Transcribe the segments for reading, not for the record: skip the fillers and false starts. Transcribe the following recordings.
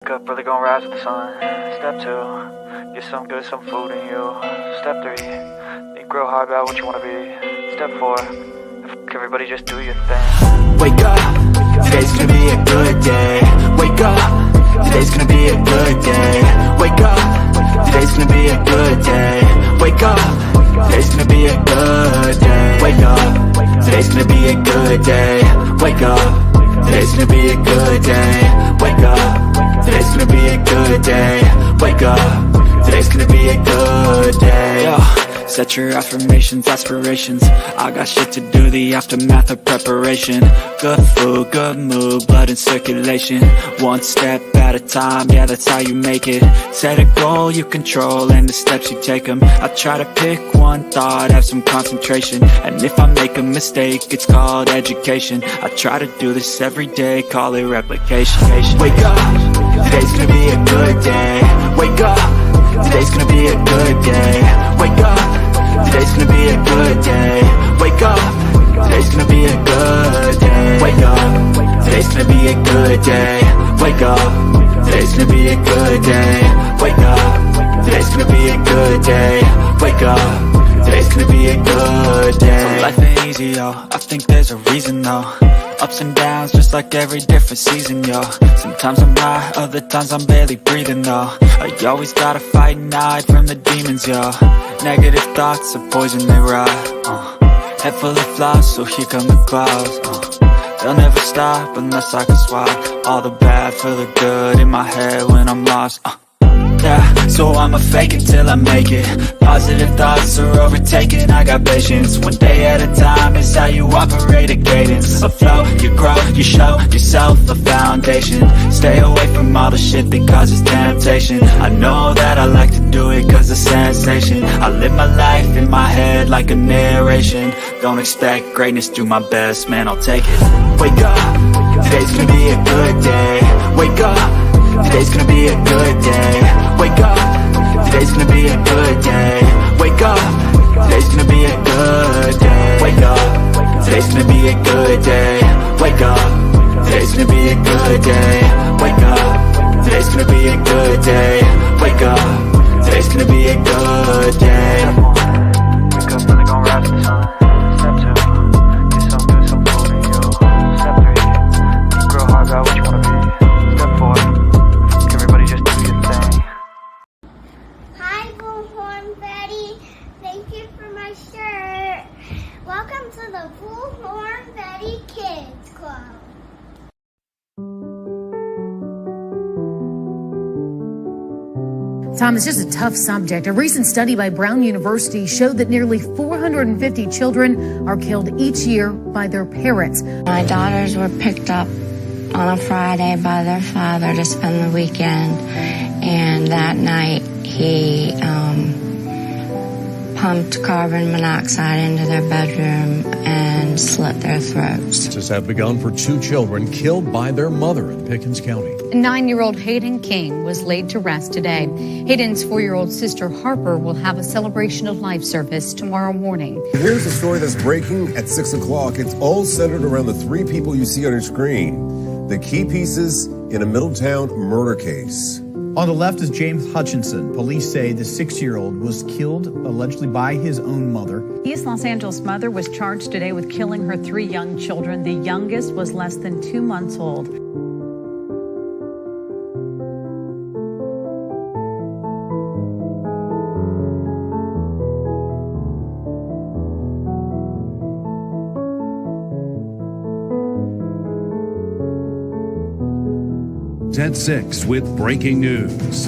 Wake up, really gonna rise with the sun. Step 2, get some good, some food in you. Step 3, think real hard about what you wanna be. Step 4, everybody just do your thing. Wake up, today's gonna be a good day. Wake up, today's gonna be a good day. Wake up, today's gonna be a good day. Wake up, today's gonna be a good day. Wake up, today's gonna be a good day. Wake up, today's gonna be a good day. Wake up, today's gonna be a good day. Wake up, today's gonna be a good day. Yo, set your affirmations, aspirations. I got shit to do, the aftermath of preparation. Good food, good mood, blood in circulation. One step at a time, yeah, that's how you make it. Set a goal you control and the steps you take them. I try to pick one thought, have some concentration. And if I make a mistake, it's called education. I try to do this every day, call it replication. Wake up, today's gonna be a good day. Wake up, today's gonna be a good day. Wake up, today's gonna be a good day. Wake up, today's gonna be a good day. Wake up, today's gonna be a good day. Wake up, today's gonna be a good day. Wake up, today's gonna be a good day. Wake up, today's gonna be a good day. So life ain't easy, yo, I think there's a reason though. Ups and downs, just like every different season, yo. Sometimes I'm high, other times I'm barely breathing, though. I always gotta fight and hide from the demons, yo. Negative thoughts are poison, they rot. Head full of flies, so here come the clouds. They'll never stop unless I can swap all the bad for the good in my head when I'm lost. Yeah, so I'ma fake it till I make it. Positive thoughts are overtaken, I got patience. One day at a time is how you operate a cadence. A flow, you grow, you show yourself a foundation. Stay away from all the shit that causes temptation. I know that I like to do it cause it's sensation. I live my life in my head like a narration. Don't expect greatness, do my best, man, I'll take it. Wake up, today's gonna be a good day. Wake up, today's gonna be a good day. Wake up, today's gonna be a good day. Wake up, today's gonna be a good day. Wake up, today's gonna be a good day. Wake up, today's gonna be a good day. Wake up, today's gonna be a good day. Wake up, today's gonna be a good day. Wake up, really gonna rise with the sun. Step 2, get some good, some food in you. Step 3, think real hard about what you wanna be. Step 4, everybody just do your thing. Hi, Bullhorn Betty. Thank you for my shirt. Welcome to the Bullhorn Betty Kids Club. Tom, it's just a tough subject. A recent study by Brown University showed that nearly 450 children are killed each year by their parents. My daughters were picked up on a Friday by their father to spend the weekend, and that night he pumped carbon monoxide into their bedroom and slit their throats. Searches have begun for 2 children killed by their mother in Pickens County. 9-year-old Hayden King was laid to rest today. Hayden's 4-year-old sister Harper will have a celebration of life service tomorrow morning. Here's a story that's breaking at 6 o'clock. It's all centered around the 3 people you see on your screen. The key pieces in a Middletown murder case. On the left is James Hutchinson. Police say the 6-year-old was killed allegedly by his own mother. East Los Angeles mother was charged today with killing her 3 young children. The youngest was less than 2 months old. At 6 with breaking news.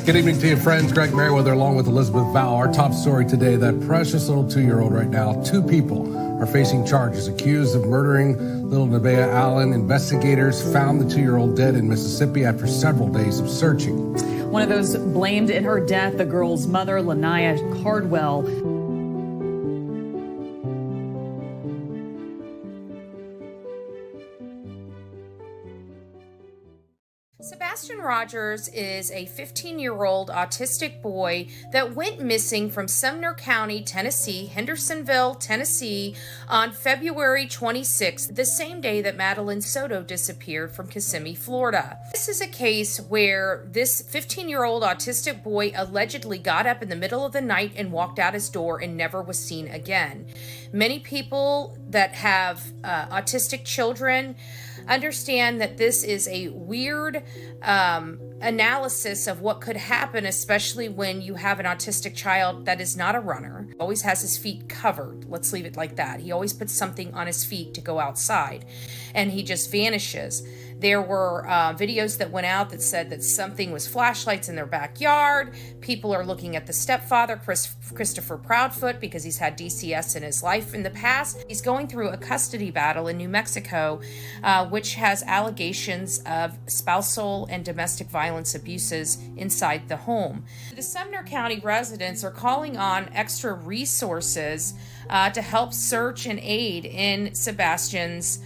Good evening to you, friends. Greg Merriweather along with Elizabeth Val. Our top story today, that precious little 2-year-old right now. 2 people are facing charges accused of murdering little Nevaeh Allen. Investigators found the 2-year-old dead in Mississippi after several days of searching. One of those blamed in her death, the girl's mother, Lanaya Cardwell. Sebastian Sebastian Rogers is a 15-year-old autistic boy that went missing from Sumner County, Tennessee, Hendersonville, Tennessee, on February 26th, the same day that Madeline Soto disappeared from Kissimmee, Florida. This is a case where this 15-year-old autistic boy allegedly got up in the middle of the night and walked out his door and never was seen again. Many people that have autistic children understand that this is a weird analysis of what could happen, especially when you have an autistic child that is not a runner, always has his feet covered. Let's leave it like that. He always puts something on his feet to go outside, and he just vanishes. There were videos that went out that said that something was flashlights in their backyard. People are looking at the stepfather, Christopher Proudfoot, because he's had DCS in his life in the past. He's going through a custody battle in New Mexico, which has allegations of spousal and domestic violence abuses inside the home. The Sumner County residents are calling on extra resources to help search and aid in Sebastian's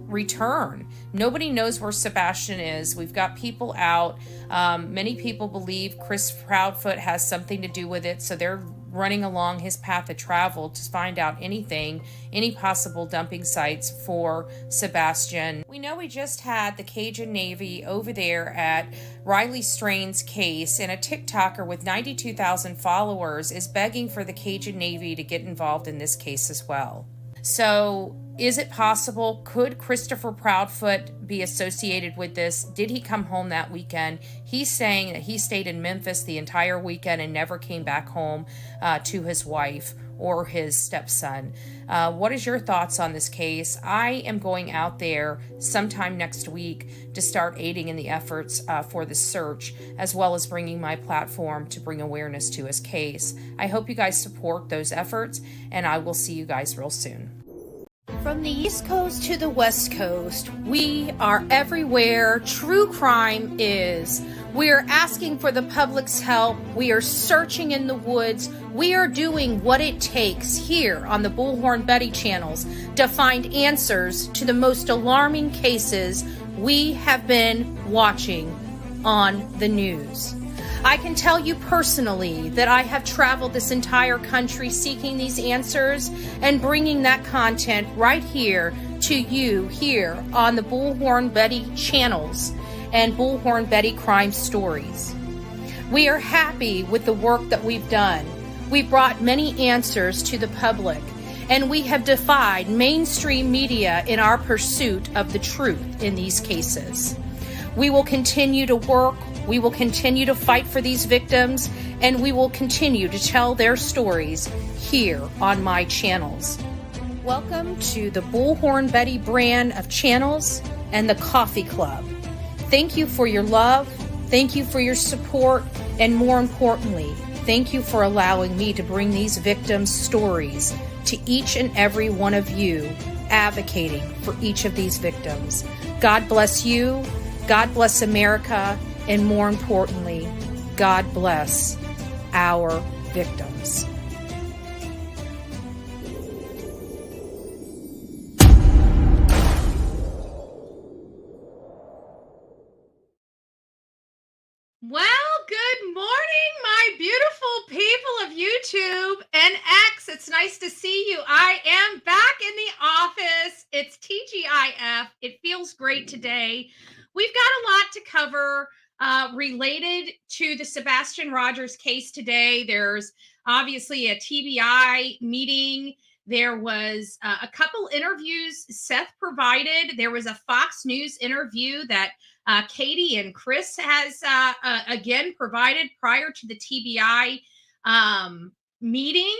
return. Nobody knows where Sebastian is. We've got people out. Many people believe Chris Proudfoot has something to do with it, so they're running along his path of travel to find out anything, any possible dumping sites for Sebastian. We know we just had the Cajun Navy over there at Riley Strain's case, and a TikToker with 92,000 followers is begging for the Cajun Navy to get involved in this case as well. So is it possible? Could Christopher Proudfoot be associated with this? Did he come home that weekend? He's saying that he stayed in Memphis the entire weekend and never came back home to his wife or his stepson. What is your thoughts on this case? I am going out there sometime next week to start aiding in the efforts for the search, as well as bringing my platform to bring awareness to his case. I hope you guys support those efforts, and I will see you guys real soon. From the East Coast to the West Coast, we are everywhere true crime is. We are asking for the public's help. We are searching in the woods. We are doing what it takes here on the Bullhorn Betty channels to find answers to the most alarming cases we have been watching on the news. I can tell you personally that I have traveled this entire country seeking these answers and bringing that content right here to you here on the Bullhorn Betty channels and Bullhorn Betty Crime Stories. We are happy with the work that we've done. We've brought many answers to the public, and we have defied mainstream media in our pursuit of the truth in these cases. We will continue to work. We will continue to fight for these victims, and we will continue to tell their stories here on my channels. Welcome to the Bullhorn Betty brand of channels and the Coffee Club. Thank you for your love. Thank you for your support. And more importantly, thank you for allowing me to bring these victims' stories to each and every one of you, advocating for each of these victims. God bless you. God bless America. And more importantly, God bless our victims. Well, good morning, my beautiful people of YouTube and X. It's nice to see you. I am back in the office. It's TGIF. It feels great today. We've got a lot to cover related to the Sebastian Rogers case today. There's obviously a TBI meeting. There was a couple interviews Seth provided. There was a Fox News interview that Katie and Chris has again provided prior to the TBI meeting.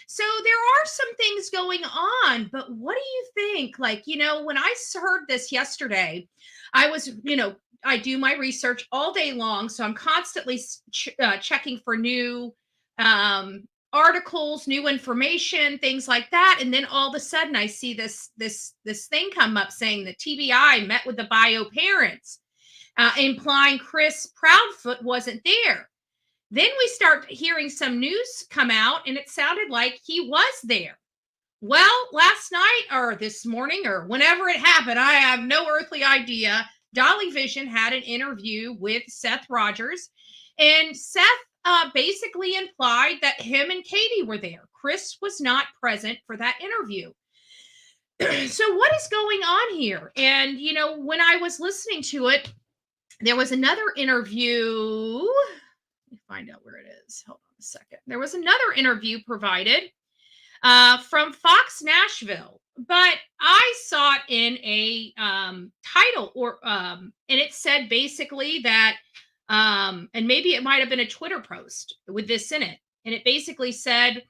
So there are some things going on, but what do you think? Like, when I heard this yesterday, I was, I do my research all day long, so I'm constantly checking for new articles, new information, things like that. And then all of a sudden I see this thing come up saying that TBI met with the bio parents, implying Chris Proudfoot wasn't there. Then we start hearing some news come out, and it sounded like he was there. Well, last night or this morning or whenever it happened, I have no earthly idea. Dolly Vision had an interview with Seth Rogers, and Seth basically implied that him and Katie were there. Chris was not present for that interview. So what is going on here? And when I was listening to it, there was another interview. Let me find out where it is. Hold on a second. There was another interview provided from Fox Nashville, but I saw it in a title, and it said basically that, and maybe it might have been a Twitter post with this in it, and it basically said,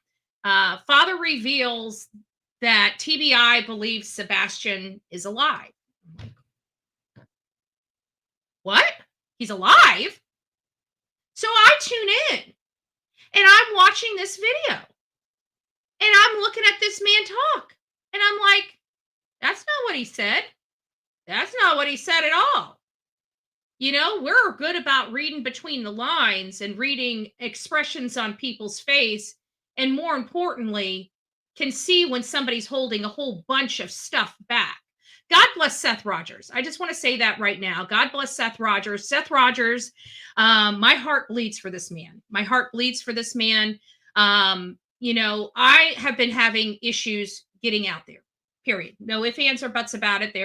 "Father reveals that TBI believes Sebastian is alive." What? He's alive? So I tune in, and I'm watching this video. And I'm looking at this man talk. And I'm like, that's not what he said. That's not what he said at all. We're good about reading between the lines and reading expressions on people's face. And more importantly, can see when somebody's holding a whole bunch of stuff back. God bless Seth Rogers. I just want to say that right now. God bless Seth Rogers. Seth Rogers, my heart bleeds for this man. My heart bleeds for this man. I have been having issues getting out there, period. No ifs, ands, or buts about it.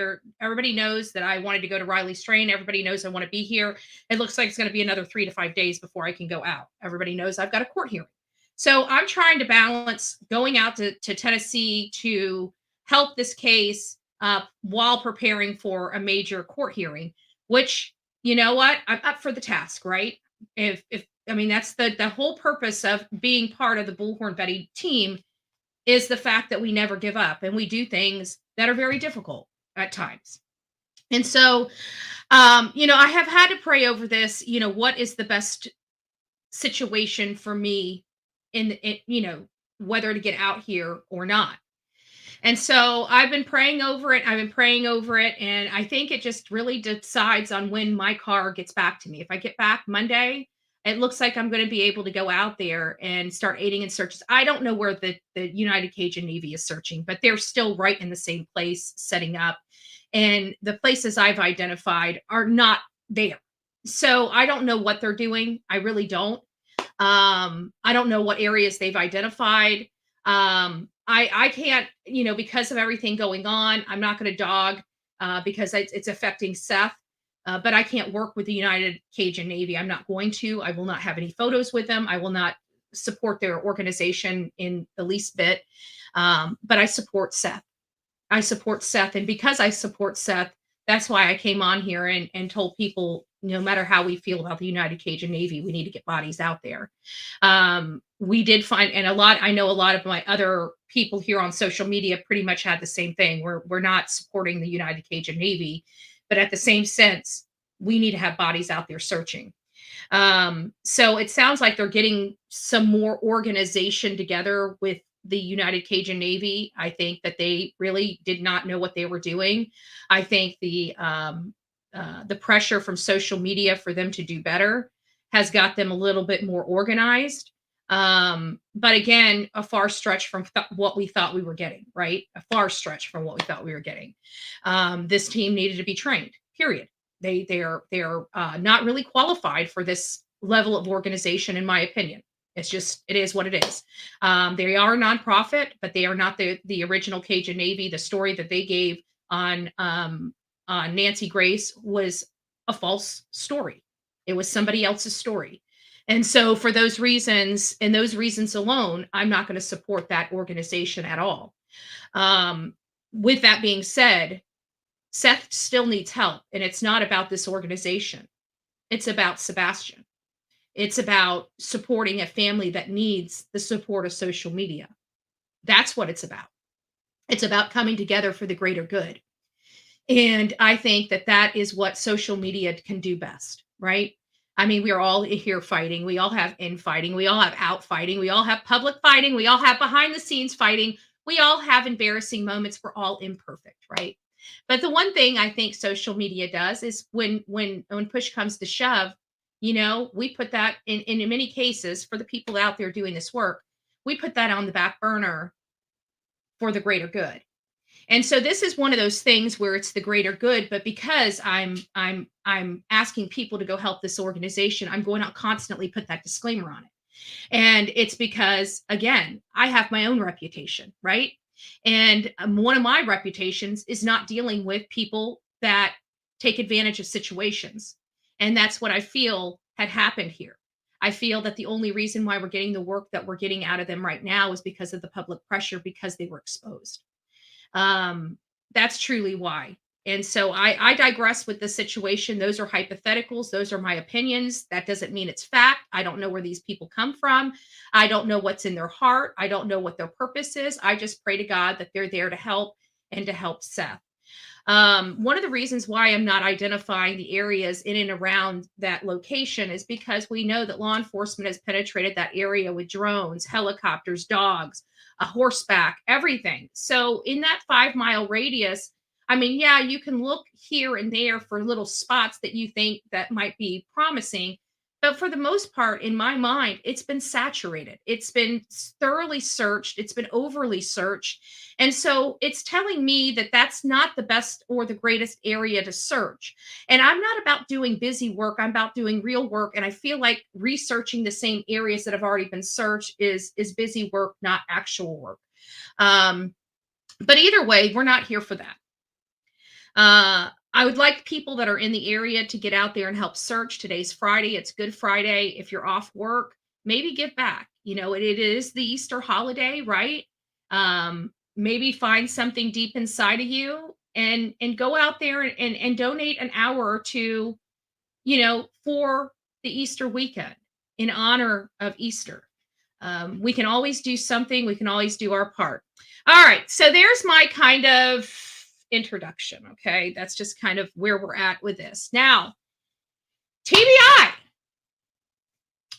Everybody knows that I wanted to go to Riley's train. Everybody knows I want to be here. It looks like it's going to be another 3 to 5 days before I can go out. Everybody knows I've got a court hearing. So I'm trying to balance going out to Tennessee to help this case while preparing for a major court hearing, which, you know what? I'm up for the task, right? That's the whole purpose of being part of the Bullhorn Betty team, is the fact that we never give up and we do things that are very difficult at times. And so, I have had to pray over this, what is the best situation for me in whether to get out here or not. And so I've been praying over it. And I think it just really decides on when my car gets back to me. If I get back Monday, it looks like I'm going to be able to go out there and start aiding in searches. I don't know where the United Cajun Navy is searching, but they're still right in the same place setting up. And the places I've identified are not there. So I don't know what they're doing. I really don't. I don't know what areas they've identified. I can't, because of everything going on, I'm not going to dog because it's affecting Seth. But I can't work with the United Cajun Navy. I'm not going to. I will not have any photos with them. I will not support their organization in the least bit. But I support Seth. And because I support Seth, that's why I came on here and told people, no matter how we feel about the United Cajun Navy, we need to get bodies out there. We did find, and I know a lot of my other people here on social media pretty much had the same thing. We're not supporting the United Cajun Navy, but at the same sense, we need to have bodies out there searching. So it sounds like they're getting some more organization together with the United Cajun Navy. I think that they really did not know what they were doing. I think the pressure from social media for them to do better has got them a little bit more organized. But again, a far stretch from what we thought we were getting, right? A far stretch from what we thought we were getting. This team needed to be trained, period. They're not really qualified for this level of organization, in my opinion. It is what it is. They are a nonprofit, but they are not the original Cajun Navy. The story that they gave on Nancy Grace was a false story. It was somebody else's story. And so for those reasons, and those reasons alone, I'm not going to support that organization at all. With that being said, Seth still needs help, and it's not about this organization. It's about Sebastian. It's about supporting a family that needs the support of social media. That's what it's about. It's about coming together for the greater good. And I think that is what social media can do best, right? I mean, we are all here fighting. We all have infighting. We all have out fighting. We all have public fighting. We all have behind the scenes fighting. We all have embarrassing moments. We're all imperfect, right? But the one thing I think social media does is when push comes to shove, we put that in many cases, for the people out there doing this work, we put that on the back burner for the greater good. And so this is one of those things where it's the greater good, but because I'm asking people to go help this organization, I'm going to constantly put that disclaimer on it. And it's because, again, I have my own reputation, right? And one of my reputations is not dealing with people that take advantage of situations. And that's what I feel had happened here. I feel that the only reason why we're getting the work that we're getting out of them right now is because of the public pressure, because they were exposed. That's truly why. And so I digress with the situation. Those are hypotheticals. Those are my opinions. That doesn't mean it's fact. I don't know where these people come from. I don't know what's in their heart. I don't know what their purpose is. I just pray to God that they're there to help and to help Seth. One of the reasons why I'm not identifying the areas in and around that location is because we know that law enforcement has penetrated that area with drones, helicopters, dogs, a horseback, everything. So in that 5 mile radius, I mean, yeah, you can look here and there for little spots that you think that might be promising. But for the most part, in my mind, it's been saturated. It's been thoroughly searched. It's been overly searched. And so it's telling me that that's not the best or the greatest area to search. And I'm not about doing busy work. I'm about doing real work. And I feel like researching the same areas that have already been searched is busy work, not actual work. But either way, we're not here for that. I would like people that are in the area to get out there and help search. Today's Friday. It's Good Friday. If you're off work, maybe give back. You know, it is the Easter holiday, right? Maybe find something deep inside of you and go out there and donate an hour or two, for the Easter weekend in honor of Easter. We can always do something. We can always do our part. All right. So there's my kind of introduction. Okay. That's just kind of where we're at with this. Now, TBI.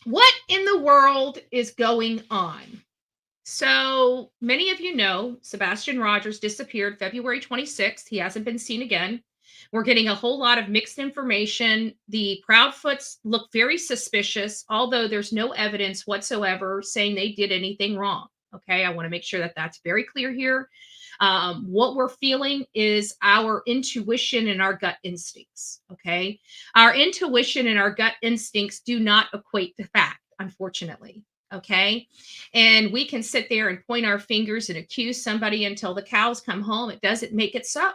What in the world is going on? So many of you know Sebastian Rogers disappeared February 26th. He hasn't been seen again. We're getting a whole lot of mixed information. The Proudfoots look very suspicious, although there's no evidence whatsoever saying they did anything wrong. Okay, I want to make sure that that's very clear here. What we're feeling is our intuition and our gut instincts. Okay, our intuition and our gut instincts do not equate to fact, unfortunately. Okay. And we can sit there and point our fingers and accuse somebody until the cows come home. It doesn't make it so,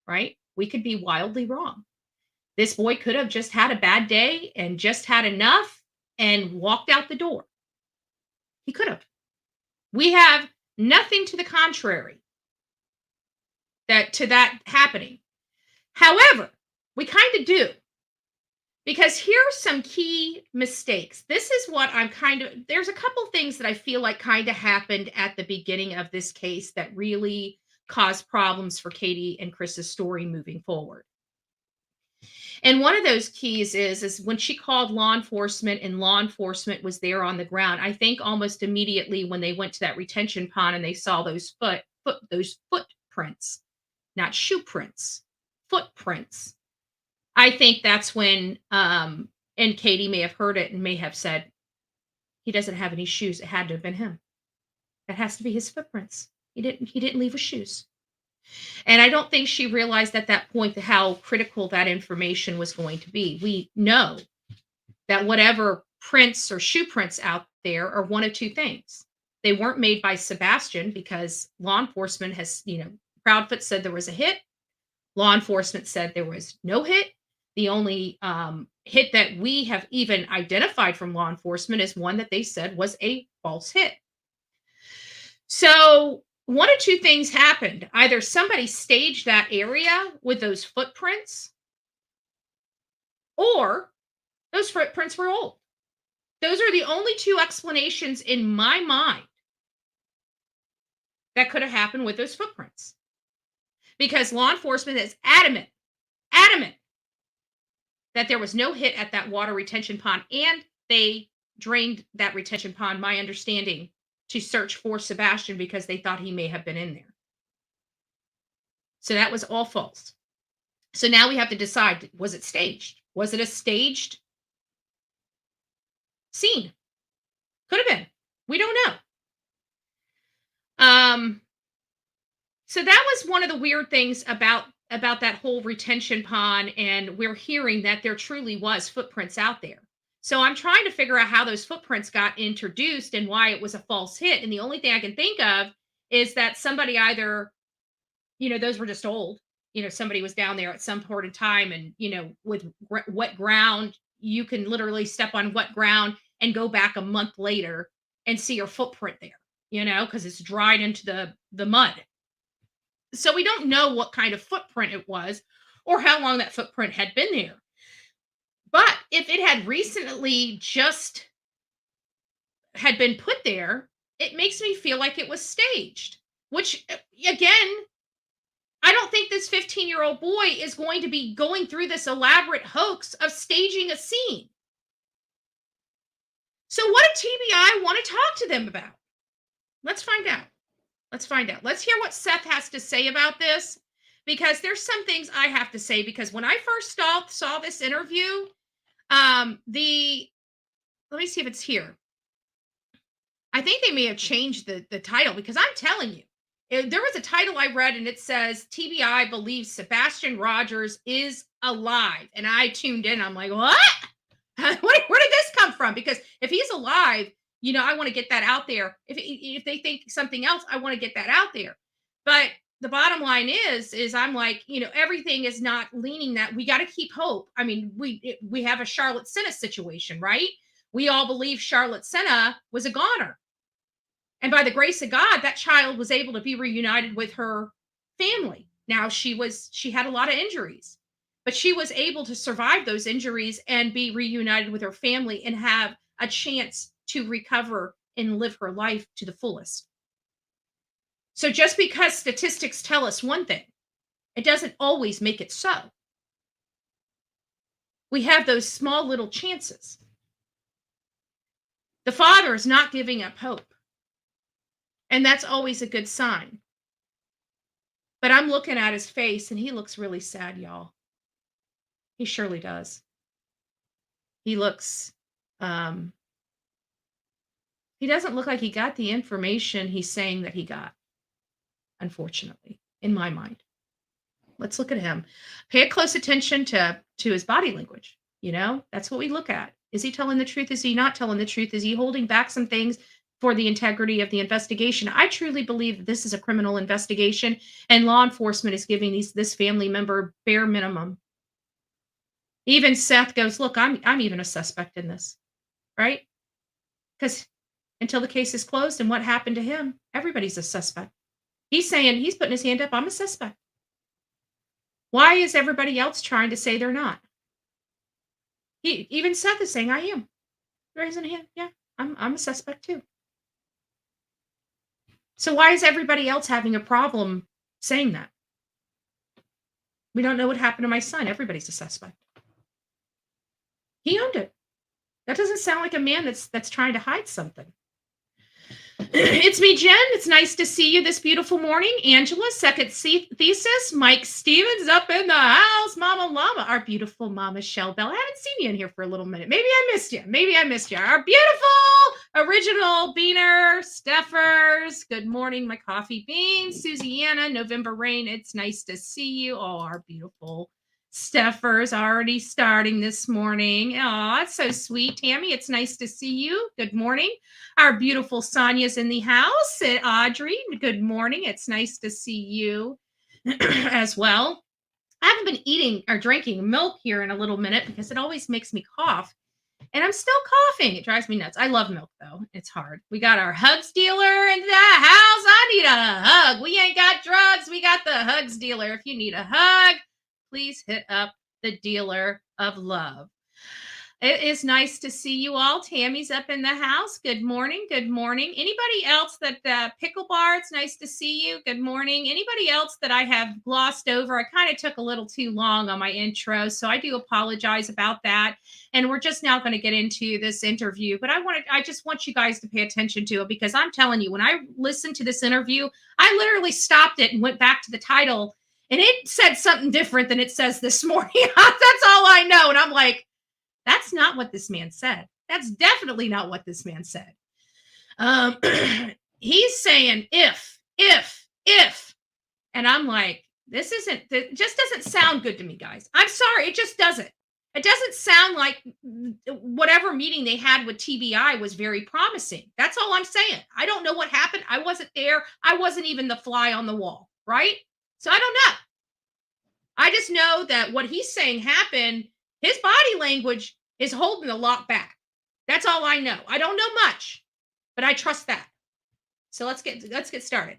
right? We could be wildly wrong. This boy could have just had a bad day and just had enough and walked out the door. He could have. We have nothing to the contrary that happening. However, we kind of do. Because here's some key mistakes. This is what there's a couple things that I feel like kind of happened at the beginning of this case that really caused problems for Katie and Chris's story moving forward. And one of those keys is when she called law enforcement and law enforcement was there on the ground. I think almost immediately when they went to that retention pond and they saw those footprints, not shoe prints, footprints. I think that's when, and Katie may have heard it and may have said, he doesn't have any shoes. It had to have been him. That has to be his footprints. He didn't leave with shoes. And I don't think she realized at that point how critical that information was going to be. We know that whatever prints or shoe prints out there are one of two things. They weren't made by Sebastian because law enforcement has, Proudfoot said there was a hit. Law enforcement said there was no hit. The only hit that we have even identified from law enforcement is one that they said was a false hit. So one of two things happened. Either somebody staged that area with those footprints, or those footprints were old. Those are the only two explanations in my mind that could have happened with those footprints. Because law enforcement is adamant that there was no hit at that water retention pond, and they drained that retention pond, my understanding, to search for Sebastian because they thought he may have been in there. So that was all false. So now we have to decide, was it staged? Was it a staged scene? Could have been. We don't know. So that was one of the weird things about that whole retention pond, and we're hearing that there truly was footprints out there. So I'm trying to figure out how those footprints got introduced and why it was a false hit. And the only thing I can think of is that somebody either, those were just old. Somebody was down there at some point in time, and with wet ground, you can literally step on wet ground and go back a month later and see your footprint there, because it's dried into the mud. So we don't know what kind of footprint it was or how long that footprint had been there. But if it had recently just had been put there, it makes me feel like it was staged, which again, I don't think this 15-year-old boy is going to be going through this elaborate hoax of staging a scene. So what did TBI want to talk to them about? Let's find out. Let's hear what Seth has to say about this, because there's some things I have to say, because when I first saw this interview, let me see if it's here. I think they may have changed the title, because I'm telling you, there was a title I read and it says TBI believes Sebastian Rogers is alive. And I tuned in. I'm like, what? Where did this come from? Because if he's alive, I want to get that out there. If they think something else, I want to get that out there. But the bottom line is I'm like, everything is not leaning that. We got to keep hope. I mean, we have a Charlotte Senna situation, right? We all believe Charlotte Senna was a goner. And by the grace of God, that child was able to be reunited with her family. Now she had a lot of injuries, but she was able to survive those injuries and be reunited with her family and have a chance to recover and live her life to the fullest. So just because statistics tell us one thing, it doesn't always make it so. We have those small little chances. The father is not giving up hope. And that's always a good sign. But I'm looking at his face and he looks really sad, y'all. He surely does. He looks, he doesn't look like he got the information he's saying that he got, unfortunately, in my mind. Let's look at him. Pay close attention to his body language. That's what we look at. Is he telling the truth? Is he not telling the truth? Is he holding back some things for the integrity of the investigation? I truly believe that this is a criminal investigation, and law enforcement is giving this family member bare minimum. Even Seth goes, look, I'm even a suspect in this, right? Because until the case is closed and what happened to him, everybody's a suspect. He's saying, he's putting his hand up, I'm a suspect. Why is everybody else trying to say they're not? Even Seth is saying, I am. Raising a hand, yeah, I'm a suspect too. So why is everybody else having a problem saying that? We don't know what happened to my son. Everybody's a suspect. He owned it. That doesn't sound like a man that's trying to hide something. It's me, Jen. It's nice to see you this beautiful morning. Angela, second thesis. Mike Stevens up in the house. Mama Llama, our beautiful Mama Shell Bell. I haven't seen you in here for a little minute. Maybe I missed you. Our beautiful original Beaner, Steffers. Good morning, my coffee beans. Susiana, November Rain. It's nice to see you. Oh, our beautiful Steffers already starting this morning. Oh, that's so sweet. Tammy, it's nice to see you. Good morning. Our beautiful Sonia's in the house. And Audrey, good morning. It's nice to see you as well. I haven't been eating or drinking milk here in a little minute because it always makes me cough. And I'm still coughing. It drives me nuts. I love milk, though. It's hard. We got our hugs dealer in the house. I need a hug. We ain't got drugs. We got the hugs dealer. If you need a hug, please hit up the dealer of love. It is nice to see you all. Tammy's up in the house. Good morning. Good morning. Anybody else that Pickle Bar, it's nice to see you. Good morning. Anybody else that I have glossed over? I kind of took a little too long on my intro, so I do apologize about that. And we're just now going to get into this interview, but I just want you guys to pay attention to it, because I'm telling you, when I listened to this interview, I literally stopped it and went back to the title, and it said something different than it says this morning. That's all I know. And I'm like, that's not what this man said. That's definitely not what this man said. He's saying if And I'm like, it just doesn't sound good to me, guys. I'm sorry. It just doesn't. It doesn't sound like whatever meeting they had with TBI was very promising. That's all I'm saying. I don't know what happened. I wasn't there. I wasn't even the fly on the wall, right? So I don't know. I just know that what he's saying happened. His body language is holding a lot back. That's all I know. I don't know much, but I trust that. So let's get started.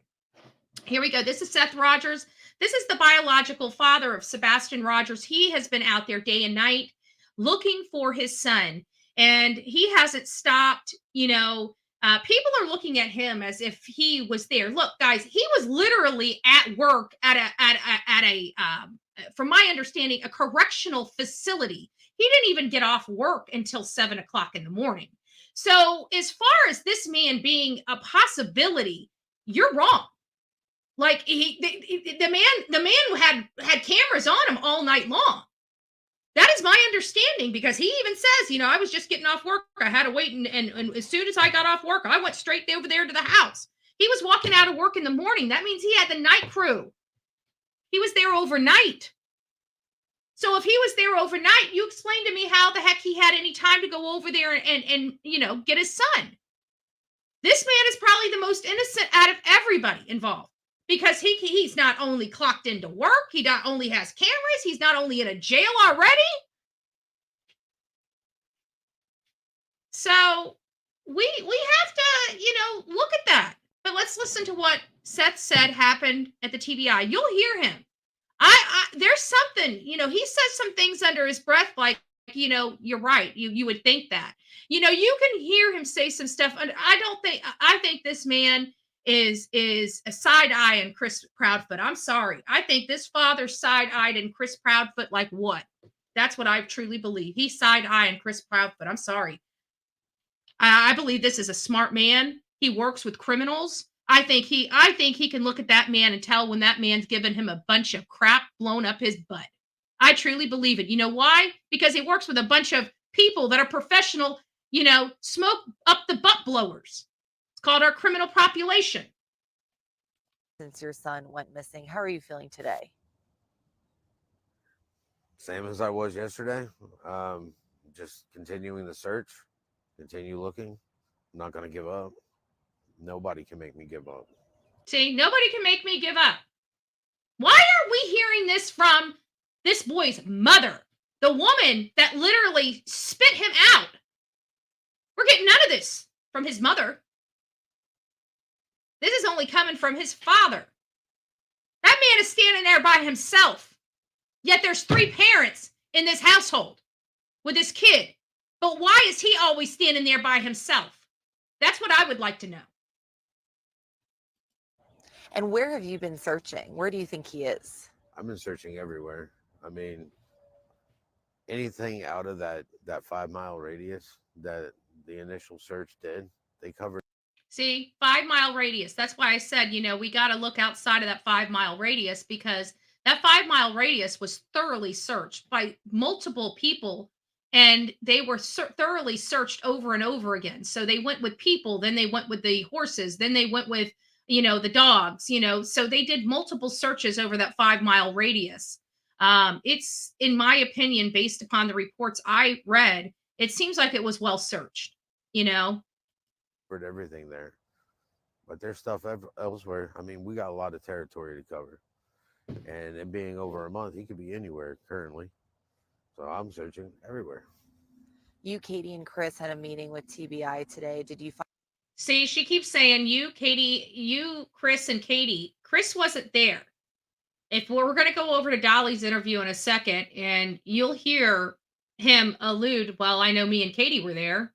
Here we go. This is Seth Rogers. This is the biological father of Sebastian Rogers. He has been out there day and night looking for his son, and he hasn't stopped. People are looking at him as if he was there. Look, guys, he was literally at work at a from my understanding, a correctional facility. He didn't even get off work until 7 o'clock in the morning. So, as far as this man being a possibility, you're wrong. Like the man had cameras on him all night long. That is my understanding, because he even says, I was just getting off work. I had to wait, and as soon as I got off work, I went straight over there to the house. He was walking out of work in the morning. That means he had the night crew. He was there overnight. So if he was there overnight, you explain to me how the heck he had any time to go over there and get his son. This man is probably the most innocent out of everybody involved, because he's not only clocked into work, he not only has cameras, he's not only in a jail already. So we have to, look at that. But let's listen to what Seth said happened at the TBI. You'll hear him. There's something, he says some things under his breath, like, you're right. You would think that, you can hear him say some stuff. And I think this man is a side-eyeing Chris Proudfoot. I'm sorry. I think this father side-eyed in Chris Proudfoot like what? That's what I truly believe. He's side-eyeing Chris Proudfoot. I'm sorry. I believe this is a smart man. He works with criminals. I think he can look at that man and tell when that man's giving him a bunch of crap blown up his butt. I truly believe it. You know why? Because he works with a bunch of people that are professional, smoke up the butt blowers. It's called our criminal population. Since your son went missing, how are you feeling today? Same as I was yesterday. Just continuing the search, continue looking. I'm not going to give up. Nobody can make me give up. See, nobody can make me give up. Why are we hearing this from this boy's mother, the woman that literally spit him out? We're getting none of this from his mother. This is only coming from his father. That man is standing there by himself. Yet there's 3 parents in this household with this kid. But why is he always standing there by himself? That's what I would like to know. And where have you been searching? Where do you think he is? I've been searching everywhere. I mean, anything out of that 5-mile radius that the initial search did, they covered. See, 5-mile radius. That's why I said, we got to look outside of that 5-mile radius, because that 5-mile radius was thoroughly searched by multiple people, and they were thoroughly searched over and over again. So they went with people, then they went with the horses, then they went with the dogs, so they did multiple searches over that 5-mile radius. It's, in my opinion, based upon the reports I read, it seems like it was well searched, For everything there. But there's stuff elsewhere. I mean, we got a lot of territory to cover. And it being over a month, he could be anywhere currently. So I'm searching everywhere. You, Katie, and Chris had a meeting with TBI today. Did you find... See, she keeps saying you, Katie, you, Chris, and Katie. Chris wasn't there. If we're going to go over to Dolly's interview in a second, and you'll hear him allude, well, I know me and Katie were there.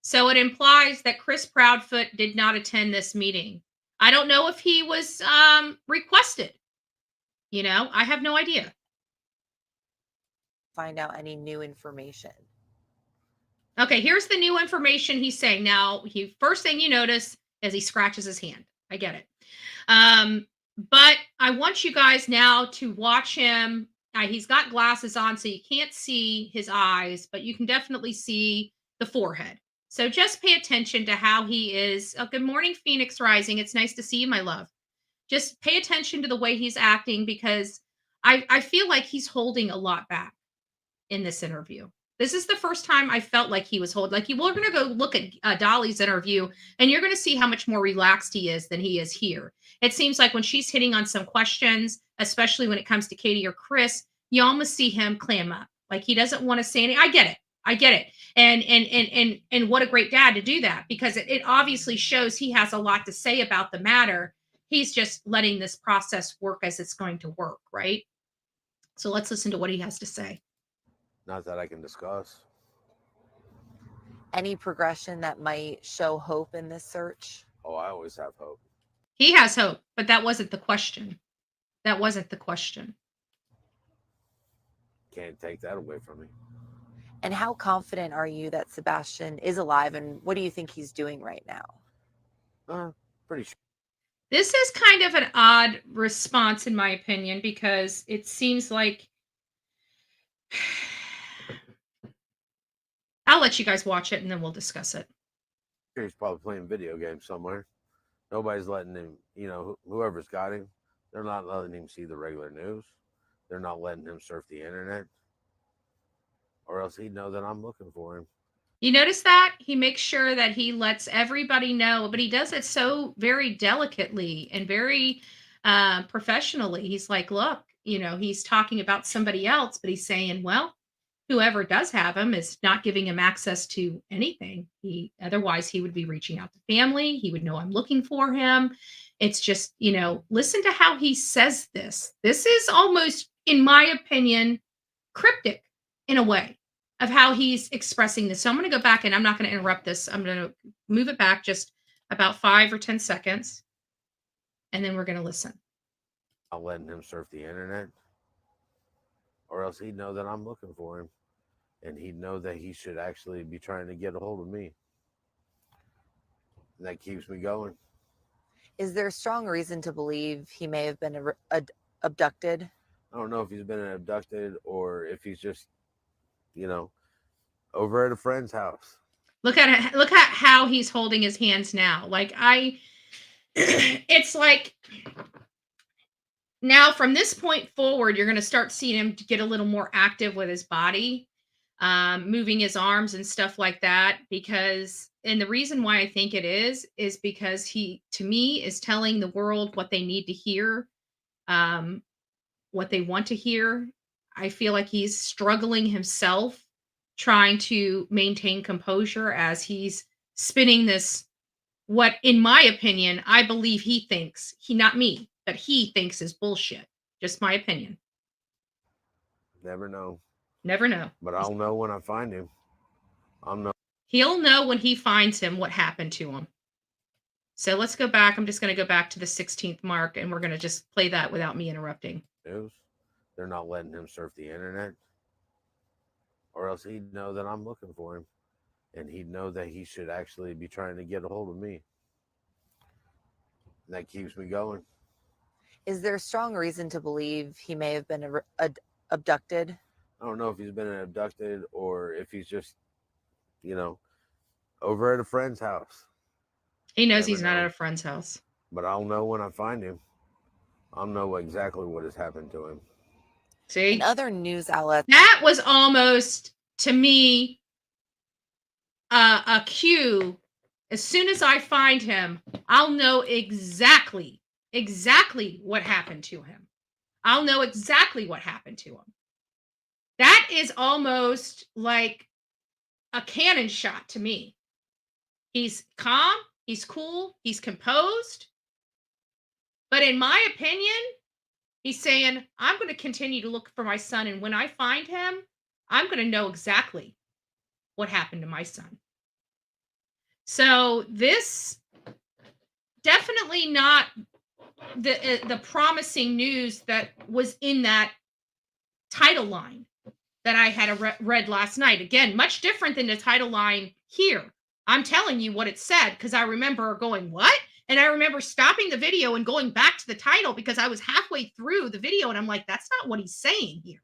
So it implies that Chris Proudfoot did not attend this meeting. I don't know if he was requested. I have no idea. Find out any new information. Okay, here's the new information he's saying. Now, first thing you notice is he scratches his hand. I get it. But I want you guys now to watch him. He's got glasses on, so you can't see his eyes, but you can definitely see the forehead. So just pay attention to how he is. Oh, good morning, Phoenix Rising. It's nice to see you, my love. Just pay attention to the way he's acting, because I feel like he's holding a lot back in this interview. This is the first time I felt like he was holding. Like, we're going to go look at Dolly's interview, and you're going to see how much more relaxed he is than he is here. It seems like when she's hitting on some questions, especially when it comes to Katie or Chris, you almost see him clam up. Like, he doesn't want to say anything. I get it. I get it. And what a great dad to do that, because it obviously shows he has a lot to say about the matter. He's just letting this process work as it's going to work, right? So let's listen to what he has to say. Not that I can discuss. Any progression that might show hope in this search? Oh, I always have hope. He has hope, but that wasn't the question. That wasn't the question. Can't take that away from me. And how confident are you that Sebastian is alive, and what do you think he's doing right now? Pretty sure. This is kind of an odd response, in my opinion, because it seems like I'll let you guys watch it and then we'll discuss it. He's probably playing video games somewhere. Nobody's letting him, whoever's got him, they're not letting him see the regular news. They're not letting him surf the internet, or else he'd know that I'm looking for him. You notice that? He makes sure that he lets everybody know, but he does it so very delicately and very professionally. He's like, look, he's talking about somebody else, but he's saying, well, whoever does have him is not giving him access to anything. Otherwise he would be reaching out to family. He would know I'm looking for him. It's just, listen to how he says this. This is almost, in my opinion, cryptic in a way of how he's expressing this. So I'm going to go back, and I'm not going to interrupt this. I'm going to move it back just about 5 or 10 seconds. And then we're going to listen. I'm letting him surf the internet, or else he'd know that I'm looking for him, and he'd know that he should actually be trying to get a hold of me. And that keeps me going. Is there a strong reason to believe he may have been abducted? I don't know if he's been abducted or if he's just, over at a friend's house. Look at how he's holding his hands now. Like, it's like, now from this point forward, you're going to start seeing him get a little more active with his body, moving his arms and stuff like that. And the reason why I think it is because he, to me, is telling the world what they need to hear, what they want to hear. I feel like he's struggling himself, trying to maintain composure as he's spinning this, what, in my opinion, I believe he thinks, not me, but he thinks is bullshit. Just my opinion. Never know. Never know. But I'll know when I find him. He'll know when he finds him what happened to him. So let's go back. I'm just going to go back to the 16th mark, and we're going to just play that without me interrupting. News. They're not letting him surf the internet, or else he'd know that I'm looking for him, and he'd know that he should actually be trying to get a hold of me. And that keeps me going. Is there a strong reason to believe he may have been abducted? I don't know if he's been abducted or if he's just, over at a friend's house. He knows he's not at a friend's house. But I'll know when I find him. I'll know exactly what has happened to him. See? In other news outlets. That was almost, to me, a cue. As soon as I find him, I'll know exactly what happened to him. I'll know exactly what happened to him. That is almost like a cannon shot to me. He's calm, he's cool, he's composed. But in my opinion, he's saying, I'm going to continue to look for my son. And when I find him, I'm going to know exactly what happened to my son. So this definitely not the promising news that was in that title line that I had read last night. Again, much different than the title line here. I'm telling you what it said because I remember going, what? And I remember stopping the video and going back to the title because I was halfway through the video and I'm like, that's not what he's saying here.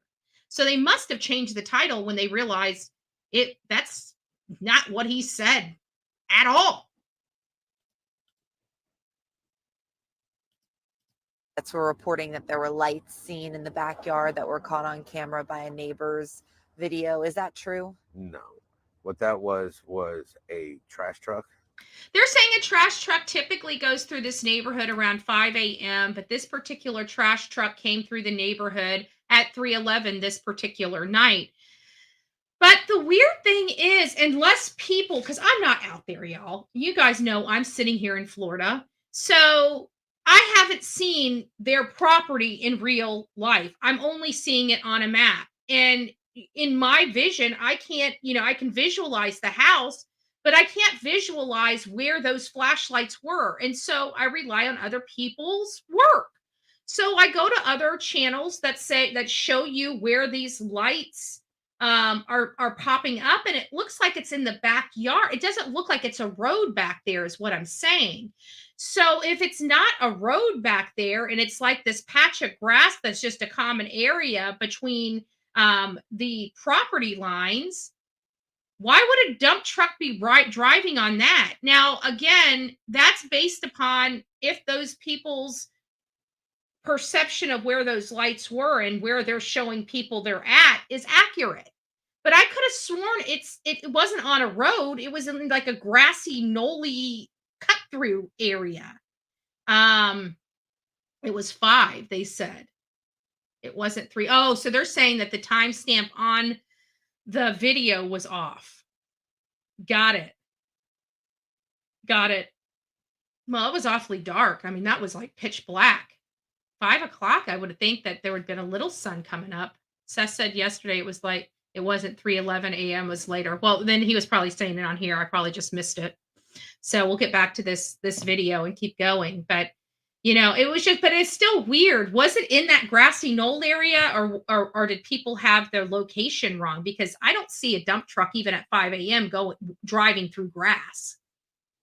So they must have changed the title when they realized that's not what he said at all. were reporting that there were lights seen in the backyard that were caught on camera by a neighbor's video. Is that true? No. What that was a trash truck. They're saying a trash truck typically goes through this neighborhood around 5 a.m., but this particular trash truck came through the neighborhood at 3:11 this particular night. But the weird thing is, unless people, because I'm not out there, y'all. You guys know I'm sitting here in Florida. So I haven't seen their property in real life. I'm only seeing it on a map. And in my vision, I can't, I can visualize the house, but I can't visualize where those flashlights were. And so I rely on other people's work. So I go to other channels that show you where these lights are popping up, and it looks like it's in the backyard. It doesn't look like it's a road back there, is what I'm saying. So if it's not a road back there, and it's like this patch of grass that's just a common area between the property lines, why would a dump truck be driving on that? Now, again, that's based upon if those people's perception of where those lights were and where they're showing people they're at is accurate. But I could have sworn it wasn't on a road. It was in like a grassy, knolly cut through area. It was 5, they said. It wasn't 3. Oh, so they're saying that the timestamp on the video was off. Got it. Well, it was awfully dark. I mean, that was like pitch black. 5 o'clock, I would think that there would have been a little sun coming up. Seth said yesterday it was like, it wasn't 3:11 a.m. was later. Well, then he was probably saying it on here. I probably just missed it. So we'll get back to this video and keep going. But, it was just, but it's still weird. Was it in that grassy knoll area or did people have their location wrong? Because I don't see a dump truck even at 5 a.m. driving through grass.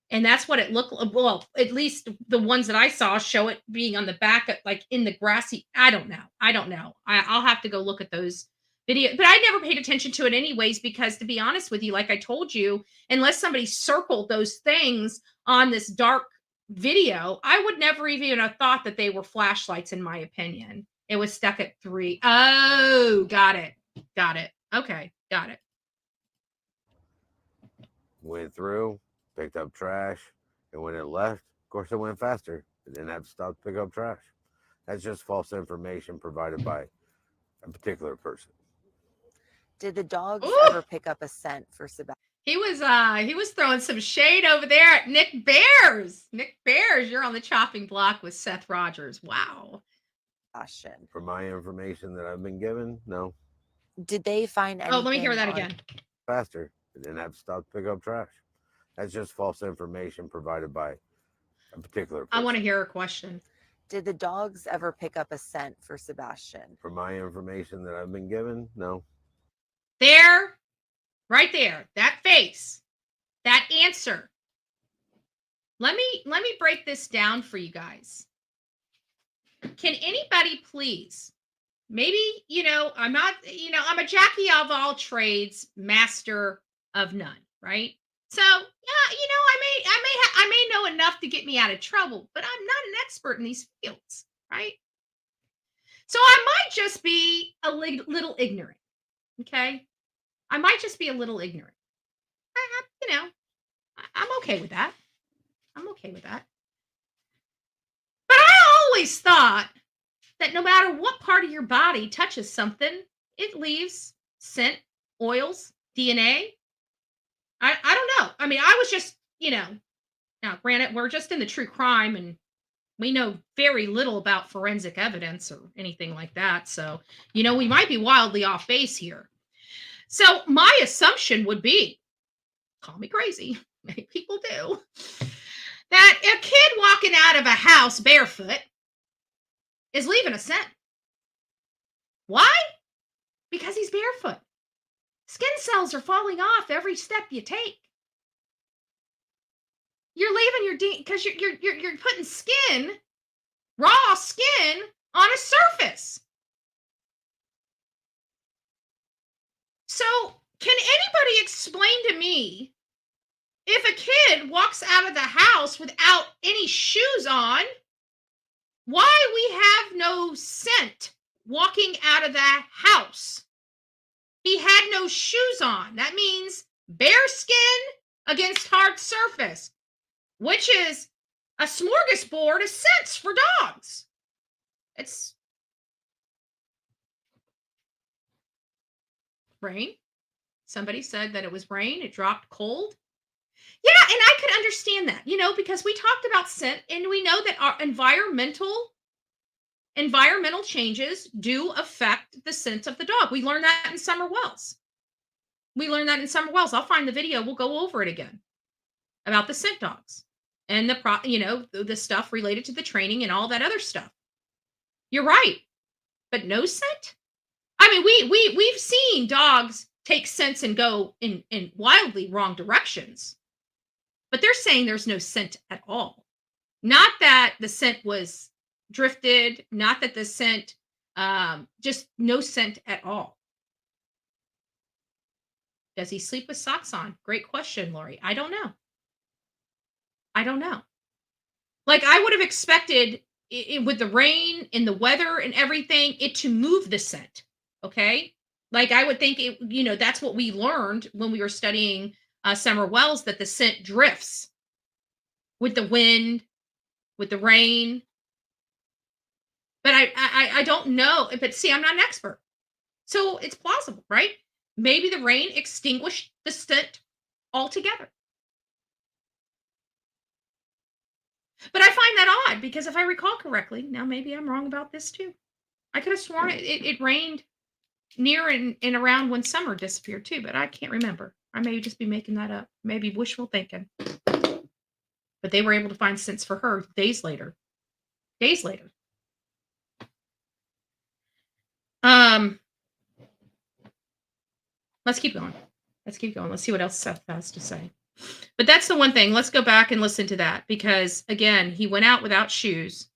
And that's what it looked like. Well, at least the ones that I saw show it being on the back, like in the grassy. I don't know. I'll have to go look at those videos. But I never paid attention to it anyways, because to be honest with you, like I told you, unless somebody circled those things on this dark video, I would never even have thought that they were flashlights, in my opinion. It was stuck at 3. Oh, got it. Okay, got it. Went through, picked up trash, and when it left, of course, it went faster. It didn't have to stop to pick up trash. That's just false information provided by a particular person. Did the dogs ever pick up a scent for Sebastian? He was throwing some shade over there at Nick Bears. Nick Bears, you're on the chopping block with Seth Rogers. Wow. For my information that I've been given, no. Did they find anything? Oh, let me hear that again. Faster. It didn't have to stop to pick up trash. That's just false information provided by a particular person. I want to hear a question. Did the dogs ever pick up a scent for Sebastian? For my information that I've been given, no. There, right there, that face, that answer. Let me break this down for you guys. Can anybody please, maybe, I'm not, I'm a Jackie of all trades, master of none, right? So, yeah, I may know enough to get me out of trouble, but I'm not an expert in these fields, right? So I might just be a little ignorant, okay? I might just be a little ignorant. I'm okay with that. But I always thought that no matter what part of your body touches something, it leaves scent, oils, DNA. I don't know. I mean, I was just, now granted, we're just in the true crime and we know very little about forensic evidence or anything like that. So, we might be wildly off base here. So my assumption would be, call me crazy, many people do, that a kid walking out of a house barefoot is leaving a scent. Why? Because he's barefoot. Skin cells are falling off every step you take. You're leaving your because you're putting skin, raw skin, on a surface. So, can anybody explain to me if a kid walks out of the house without any shoes on, why we have no scent walking out of that house. He had no shoes on. That means bare skin against hard surface, which is a smorgasbord of scents for dogs. It's rain. Somebody said that it was rain. It dropped cold. Yeah, and I could understand that, because we talked about scent and we know that our environmental changes do affect the scent of the dog. We learned that in Summer Wells. I'll find the video. We'll go over it again about the scent dogs and the stuff related to the training and all that other stuff. You're right. But no scent? I mean, we've seen dogs take scents and go in wildly wrong directions. But they're saying there's no scent at all. Not that the scent was drifted, not that the scent, just no scent at all. Does he sleep with socks on? Great question, Lori. I don't know. Like, I would have expected with the rain and the weather and everything, it to move the scent. Okay. Like, I would think that's what we learned when we were studying Summer Wells, that the scent drifts with the wind, with the rain. But I don't know. But see, I'm not an expert. So it's plausible, right? Maybe the rain extinguished the scent altogether. But I find that odd because if I recall correctly, now maybe I'm wrong about this too. I could have sworn it rained near and around when Summer disappeared too, but I can't remember. I may just be making that up. Maybe wishful thinking. But they were able to find scents for her days later. Let's keep going. Let's see what else Seth has to say. But that's the one thing. Let's go back and listen to that because, again, he went out without shoes.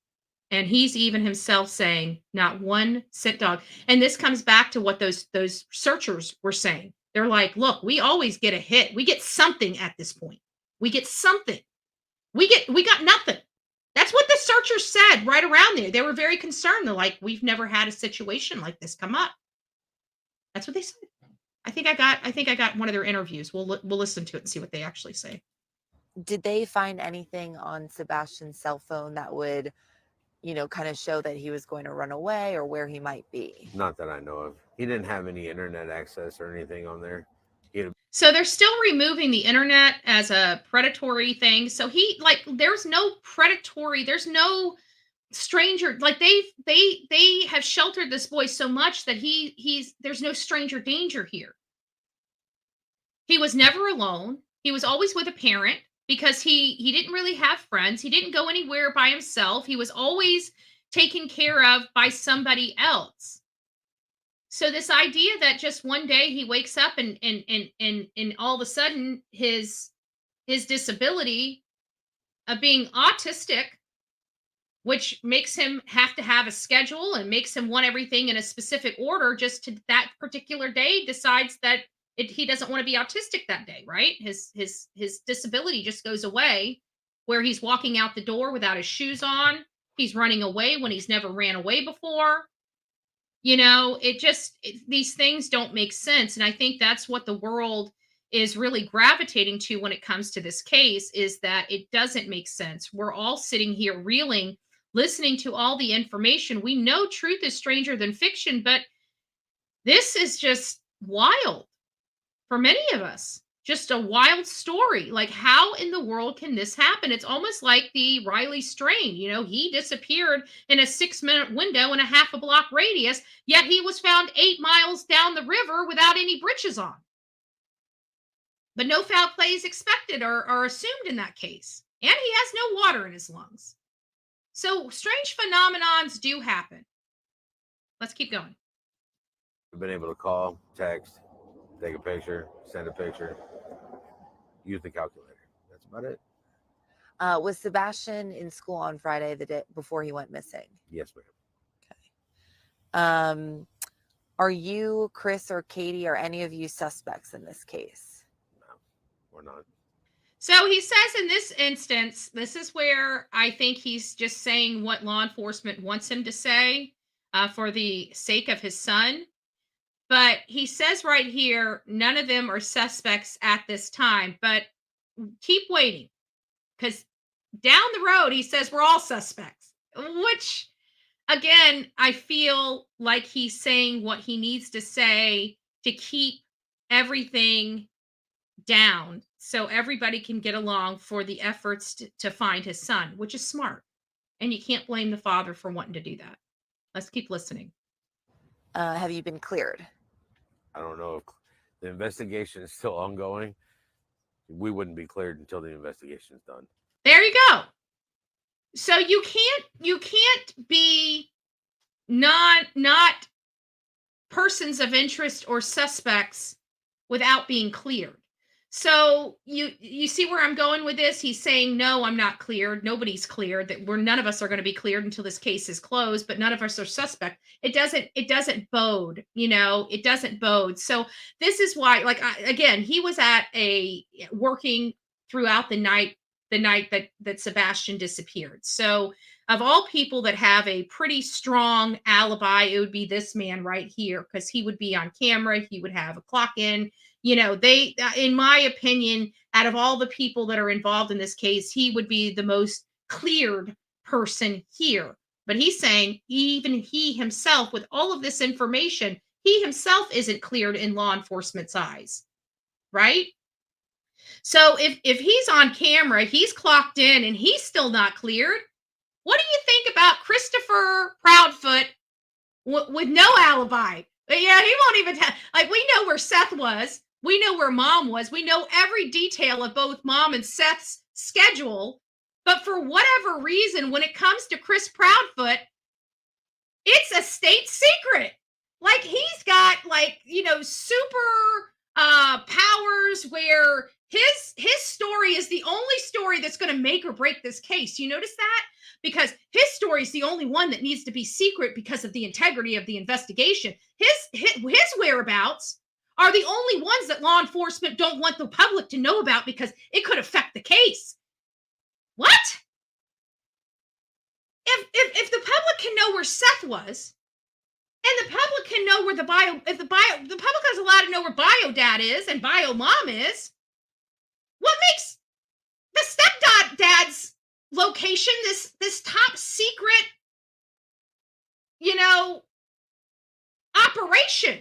And he's even himself saying not one scent dog. And this comes back to what those searchers were saying. They're like, look, we always get a hit. We get something at this point. We get something. We got nothing. That's what the searchers said right around there. They were very concerned. They're like, we've never had a situation like this come up. That's what they said. I think I got one of their interviews. We'll listen to it and see what they actually say. Did they find anything on Sebastian's cell phone that would, kind of show that he was going to run away or where he might be? Not that I know of. He didn't have any internet access or anything on there. So they're still removing the internet as a predatory thing. So there's no predatory, there's no stranger. Like they have sheltered this boy so much that there's no stranger danger here. He was never alone. He was always with a parent because he didn't really have friends. He didn't go anywhere by himself. He was always taken care of by somebody else. So this idea that just one day he wakes up and all of a sudden his disability of being autistic, which makes him have to have a schedule and makes him want everything in a specific order, just to that particular day decides that he doesn't want to be autistic that day, right? His disability just goes away, where he's walking out the door without his shoes on. He's running away when he's never ran away before. These things don't make sense. And I think that's what the world is really gravitating to when it comes to this case, is that it doesn't make sense. We're all sitting here reeling, listening to all the information. We know truth is stranger than fiction, but this is just wild for many of us. Just a wild story. Like, how in the world can this happen? It's almost like the Riley strain. He disappeared in a 6-minute window and a half a block radius, yet he was found 8 miles down the river without any breeches on. But no foul play is expected or assumed in that case. And he has no water in his lungs. So strange phenomenons do happen. Let's keep going. I've been able to call, text, take a picture, send a picture, use the calculator. That's about it. Was Sebastian in school on Friday, the day before he went missing? Yes, ma'am. Okay. Are you, Chris, or Katie, or any of you suspects in this case? No, we're not. So he says in this instance, this is where I think he's just saying what law enforcement wants him to say for the sake of his son. But he says right here, none of them are suspects at this time, but keep waiting because down the road, he says we're all suspects, which again, I feel like he's saying what he needs to say to keep everything down so everybody can get along for the efforts to find his son, which is smart. And you can't blame the father for wanting to do that. Let's keep listening. Have you been cleared? I don't know if the investigation is still ongoing. We wouldn't be cleared until the investigation is done. There you go. So you can't be not persons of interest or suspects without being cleared. So you see where I'm going with this? He's saying, no, I'm not cleared. Nobody's cleared. That none of us are going to be cleared until this case is closed, but none of us are suspect. It doesn't bode, it doesn't bode. So this is why, like, again, he was working throughout the night that Sebastian disappeared. So of all people that have a pretty strong alibi, it would be this man right here, because he would be on camera. He would have a clock in. They, in my opinion, out of all the people that are involved in this case, he would be the most cleared person here. But he's saying even he himself, with all of this information, he himself isn't cleared in law enforcement's eyes, right? So if he's on camera, he's clocked in, and he's still not cleared, what do you think about Christopher Proudfoot with no alibi? Yeah, he won't even like, we know where Seth was. We know where Mom was. We know every detail of both Mom and Seth's schedule. But for whatever reason, when it comes to Chris Proudfoot, it's a state secret. Like, he's got, like, super powers where his story is the only story that's going to make or break this case. You notice that? Because his story is the only one that needs to be secret because of the integrity of the investigation. His whereabouts are the only ones that law enforcement don't want the public to know about because it could affect the case. What? If the public can know where Seth was, and the public can know where the public is allowed to know where Bio Dad is and Bio Mom is, what makes the stepdad's location this top secret, operation?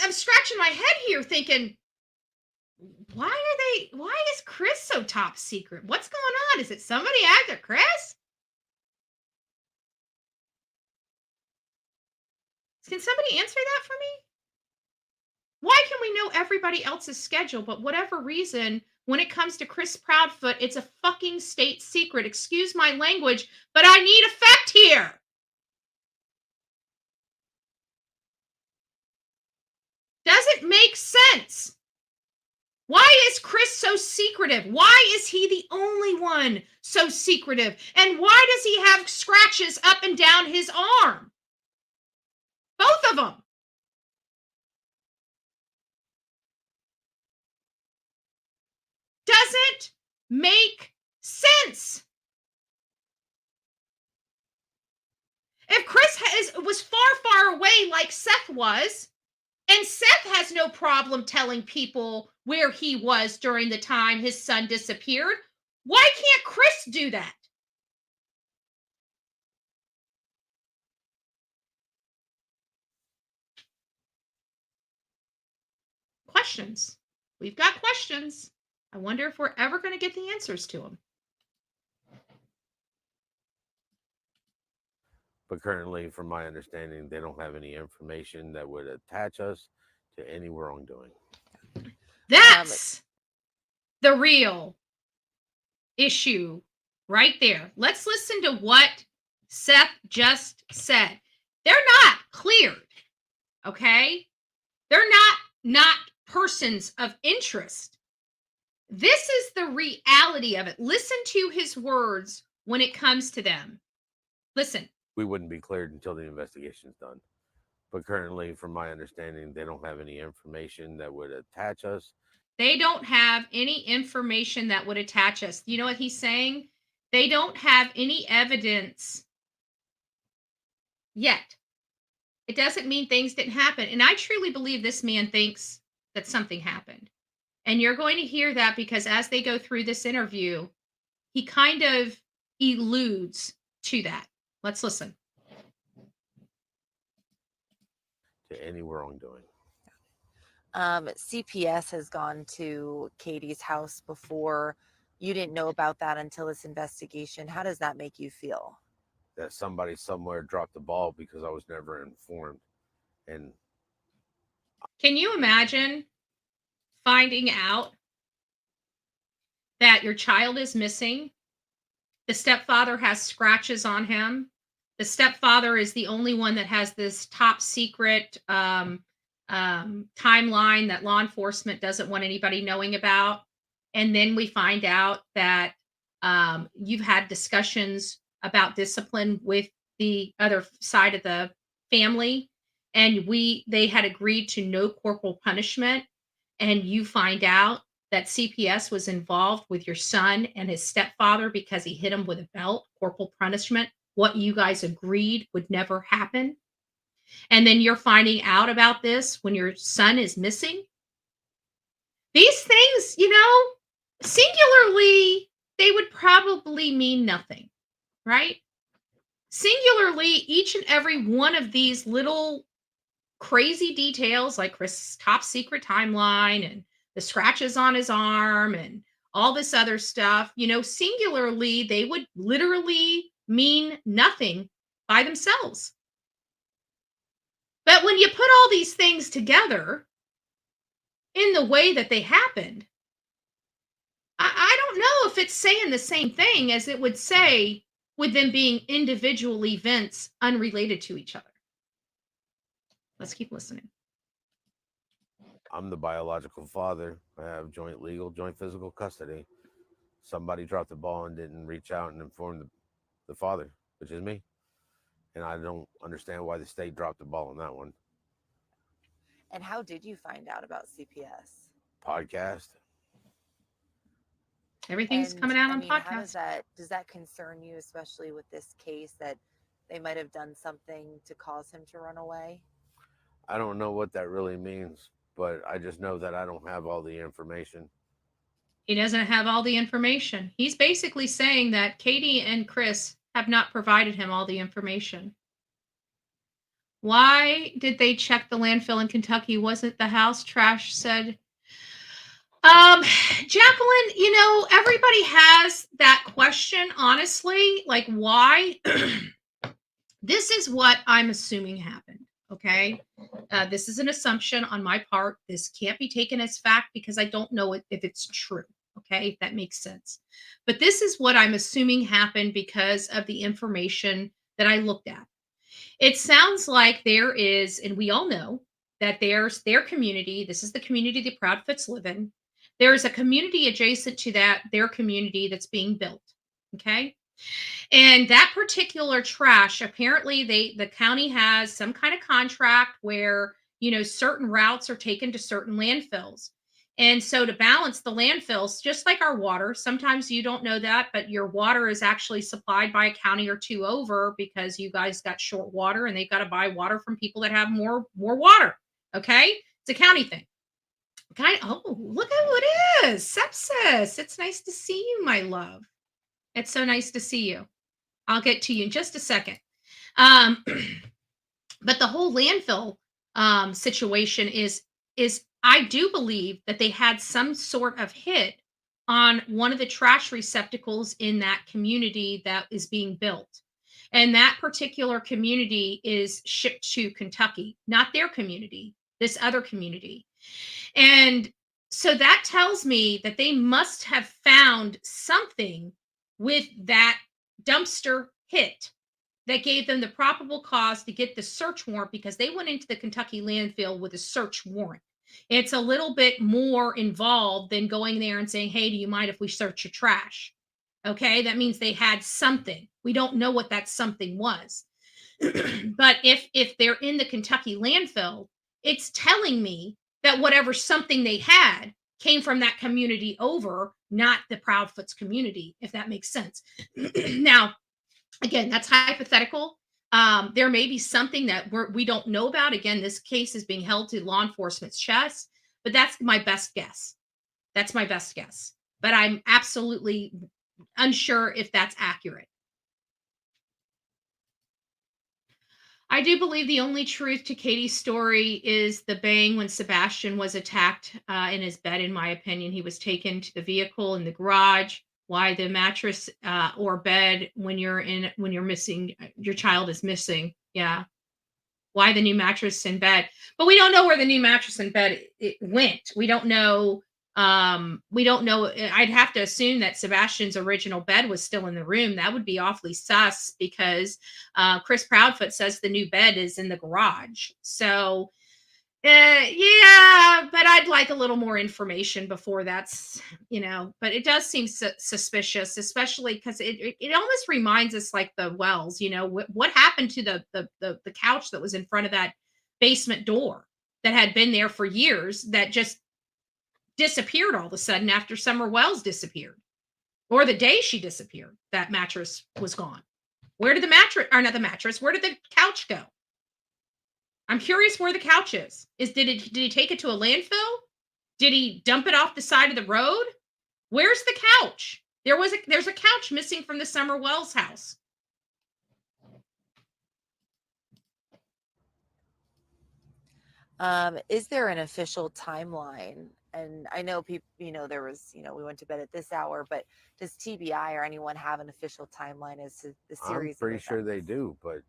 I'm scratching my head here thinking, why is Chris so top secret? What's going on? Is it somebody after Chris? Can somebody answer that for me? Why can we know everybody else's schedule, but whatever reason, when it comes to Chris Proudfoot, it's a fucking state secret? Excuse my language, but I need effect here. Doesn't make sense. Why is Chris so secretive? Why is he the only one so secretive? And why does he have scratches up and down his arm? Both of them. Doesn't make sense. If Chris was far away like Seth was, and Seth has no problem telling people where he was during the time his son disappeared, why can't Chris do that? Questions. We've got questions. I wonder if we're ever going to get the answers to them. But currently, from my understanding, they don't have any information that would attach us to any wrongdoing. That's the real issue right there. Let's listen to what Seth just said. They're not cleared, okay? They're not persons of interest. This is the reality of it. Listen to his words when it comes to them. Listen. We wouldn't be cleared until the investigation's done. But currently, from my understanding, they don't have any information that would attach us They don't have any information that would attach us. You know what he's saying? They don't have any evidence yet. It doesn't mean things didn't happen. And I truly believe this man thinks that something happened. And you're going to hear that because as they go through this interview, he kind of alludes to that. Let's listen. To any wrongdoing. CPS has gone to Katie's house before. You didn't know about that until this investigation. How does that make you feel? That somebody somewhere dropped the ball because I was never informed. And can you imagine finding out that your child is missing? The stepfather has scratches on him. The stepfather is the only one that has this top secret timeline that law enforcement doesn't want anybody knowing about. And then we find out that you've had discussions about discipline with the other side of the family, and they had agreed to no corporal punishment, and you find out that CPS was involved with your son and his stepfather because he hit him with a belt, corporal punishment, what you guys agreed would never happen. And then you're finding out about this when your son is missing. These things, singularly, they would probably mean nothing, right? Singularly, each and every one of these little crazy details, like Chris' top secret timeline and the scratches on his arm and all this other stuff, singularly, they would literally mean nothing by themselves. But when you put all these things together in the way that they happened, I don't know if it's saying the same thing as it would say with them being individual events unrelated to each other. Let's keep listening. I'm the biological father. I have joint physical custody. Somebody dropped the ball and didn't reach out and inform the father, which is me. And I don't understand why the state dropped the ball on that one. And how did you find out about CPS? Podcast. Everything's coming out on podcast. Does that concern you, especially with this case, that they might have done something to cause him to run away? I don't know what that really means, but I just know that I don't have all the information. He doesn't have all the information. He's basically saying that Katie and Chris have not provided him all the information. Why did they check the landfill in Kentucky? Wasn't the house trash said? Jacqueline, everybody has that question, honestly, like why? This is what I'm assuming happened. Okay. This is an assumption on my part. This can't be taken as fact because I don't know if it's true. Okay. If that makes sense. But this is what I'm assuming happened because of the information that I looked at. It sounds like there is, and we all know that there's their community. This is the community the Proudfoots live in. There is a community adjacent to their community that's being built. Okay. And that particular trash, apparently the county has some kind of contract where, certain routes are taken to certain landfills. And so to balance the landfills, just like our water, sometimes you don't know that, but your water is actually supplied by a county or two over because you guys got short water and they've got to buy water from people that have more water. Okay. It's a county thing. Oh, look at who it is. Sepsis. It's nice to see you, my love. It's so nice to see you. I'll get to you in just a second. But the whole landfill situation is I do believe that they had some sort of hit on one of the trash receptacles in that community that is being built. And that particular community is shipped to Kentucky, not their community, this other community. And so that tells me that they must have found something with that dumpster hit that gave them the probable cause to get the search warrant because they went into the Kentucky landfill with a search warrant. It's a little bit more involved than going there and saying, hey, do you mind if we search your trash? Okay, that means they had something. We don't know what that something was. But if they're in the Kentucky landfill, it's telling me that whatever something they had came from that community over, not the Proudfoots community, if that makes sense. Now, again, that's hypothetical. There may be something that we don't know about. Again, this case is being held to law enforcement's chest, but that's my best guess. That's my best guess. But I'm absolutely unsure if that's accurate. I do believe the only truth to Katie's story is the bang when Sebastian was attacked in his bed. In my opinion, he was taken to the vehicle in the garage. Why the mattress or bed when you're missing, your child is missing? Yeah. Why the new mattress in bed? But we don't know where the new mattress in bed it went. We don't know. We don't know. I'd have to assume that Sebastian's original bed was still in the room. That would be awfully sus because Chris Proudfoot says the new bed is in the garage. So yeah, but I'd like a little more information before that's, but it does seem suspicious, especially because it almost reminds us like the Wells, what happened to the couch that was in front of that basement door that had been there for years that just disappeared all of a sudden after Summer Wells disappeared, or the day she disappeared, that mattress was gone. Where did the mattress, or not the mattress, where did the couch go? I'm curious where the couch is. Did he take it to a landfill? Did he dump it off the side of the road? Where's the couch? There's a couch missing from the Summer Wells house. Is there an official timeline? And I know people, there was, we went to bed at this hour, but does TBI or anyone have an official timeline as to the series? I'm pretty sure they do, but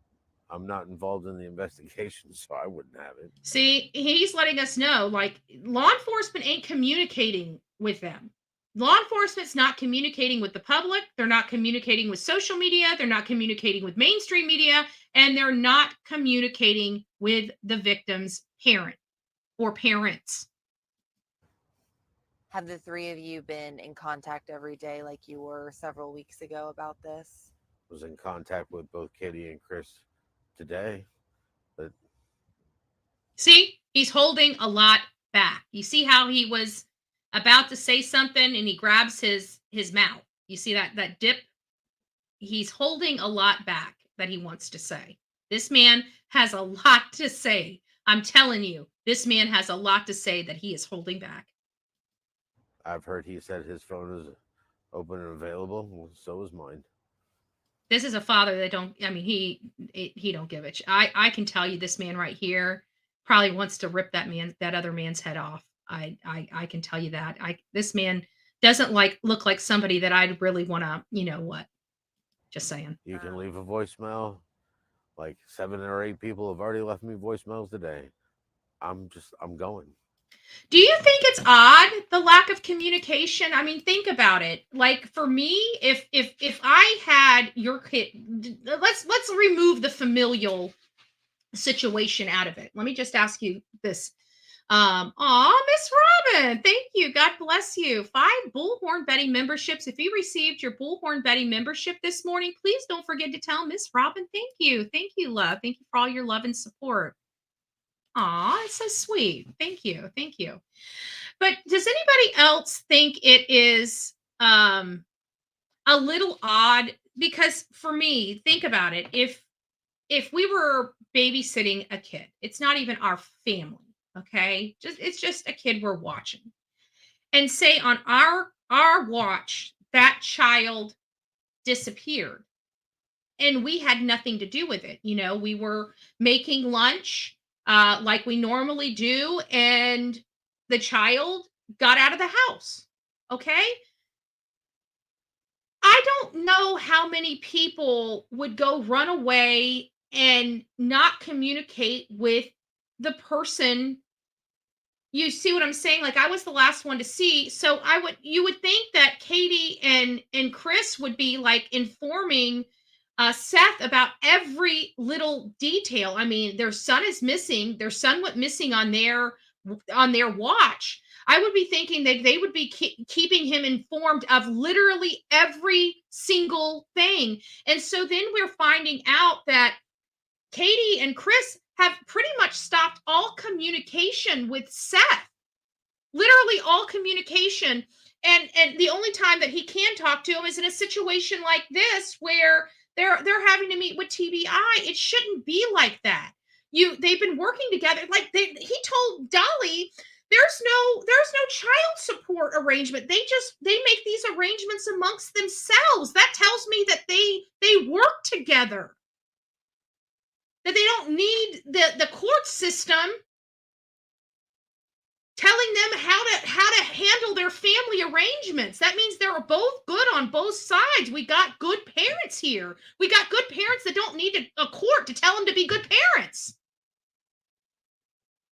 I'm not involved in the investigation, so I wouldn't have it. See, he's letting us know, like, law enforcement ain't communicating with them. Law enforcement's not communicating with the public. They're not communicating with social media. They're not communicating with mainstream media. And they're not communicating with the victim's parent or parents. Have the three of you been in contact every day like you were several weeks ago about this? I was in contact with both Katie and Chris today, but see, he's holding a lot back. You see how he was about to say something and he grabs his mouth. You see that dip? He's holding a lot back that he wants to say. This man has a lot to say. I'm telling you, this man has a lot to say that he is holding back. I've heard he said his phone is open and available. Well, so is mine. This is a father that he don't give it. I can tell you this man right here probably wants to rip that other man's head off. I can tell you that. This man doesn't look like somebody that I'd really want to, just saying. You can leave a voicemail. Like 7 or 8 people have already left me voicemails today. I'm going. Do you think it's odd, the lack of communication? I mean, think about it. Like for me, if I had your kid, let's remove the familial situation out of it. Let me just ask you this. Miss Robin, thank you. God bless you. 5 Bullhorn Betty memberships. If you received your Bullhorn Betty membership this morning, please don't forget to tell Miss Robin thank you. Thank you, love. Thank you for all your love and support. It's so sweet. Thank you. Thank you. But does anybody else think it is a little odd? Because for me, think about it. If we were babysitting a kid, it's not even our family. Okay. It's just a kid we're watching. And say on our watch, that child disappeared and we had nothing to do with it. We were making lunch like we normally do, and the child got out of the house. Okay. I don't know how many people would go run away and not communicate with the person. You see what I'm saying? Like I was the last one to see. So you would think that Katie and Chris would be like informing Seth about every little detail. I mean, their son is missing. Their son went missing on their watch. I would be thinking that they would be keeping him informed of literally every single thing. And so then we're finding out that Katie and Chris have pretty much stopped all communication with Seth. literally all communication. And the only time that he can talk to him is in a situation like this where they're having to meet with TBI. It shouldn't be like that. They've been working together. Like he told Dolly, there's no child support arrangement. They make these arrangements amongst themselves. That tells me that they work together. That they don't need the court system telling them how to handle their family arrangements. That means they're both good on both sides. We got good parents here. We got good parents that don't need a court to tell them to be good parents.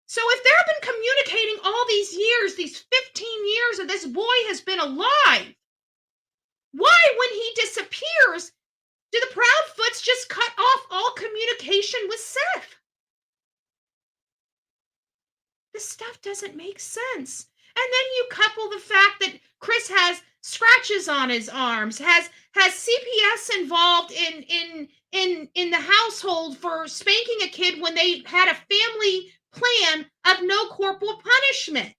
So if they've been communicating all these years, these 15 years that this boy has been alive, why, when he disappears, do the Proudfoots just cut off all communication with Seth? This stuff doesn't make sense. And then you couple the fact that Chris has scratches on his arms, has CPS involved in the household for spanking a kid when they had a family plan of no corporal punishment.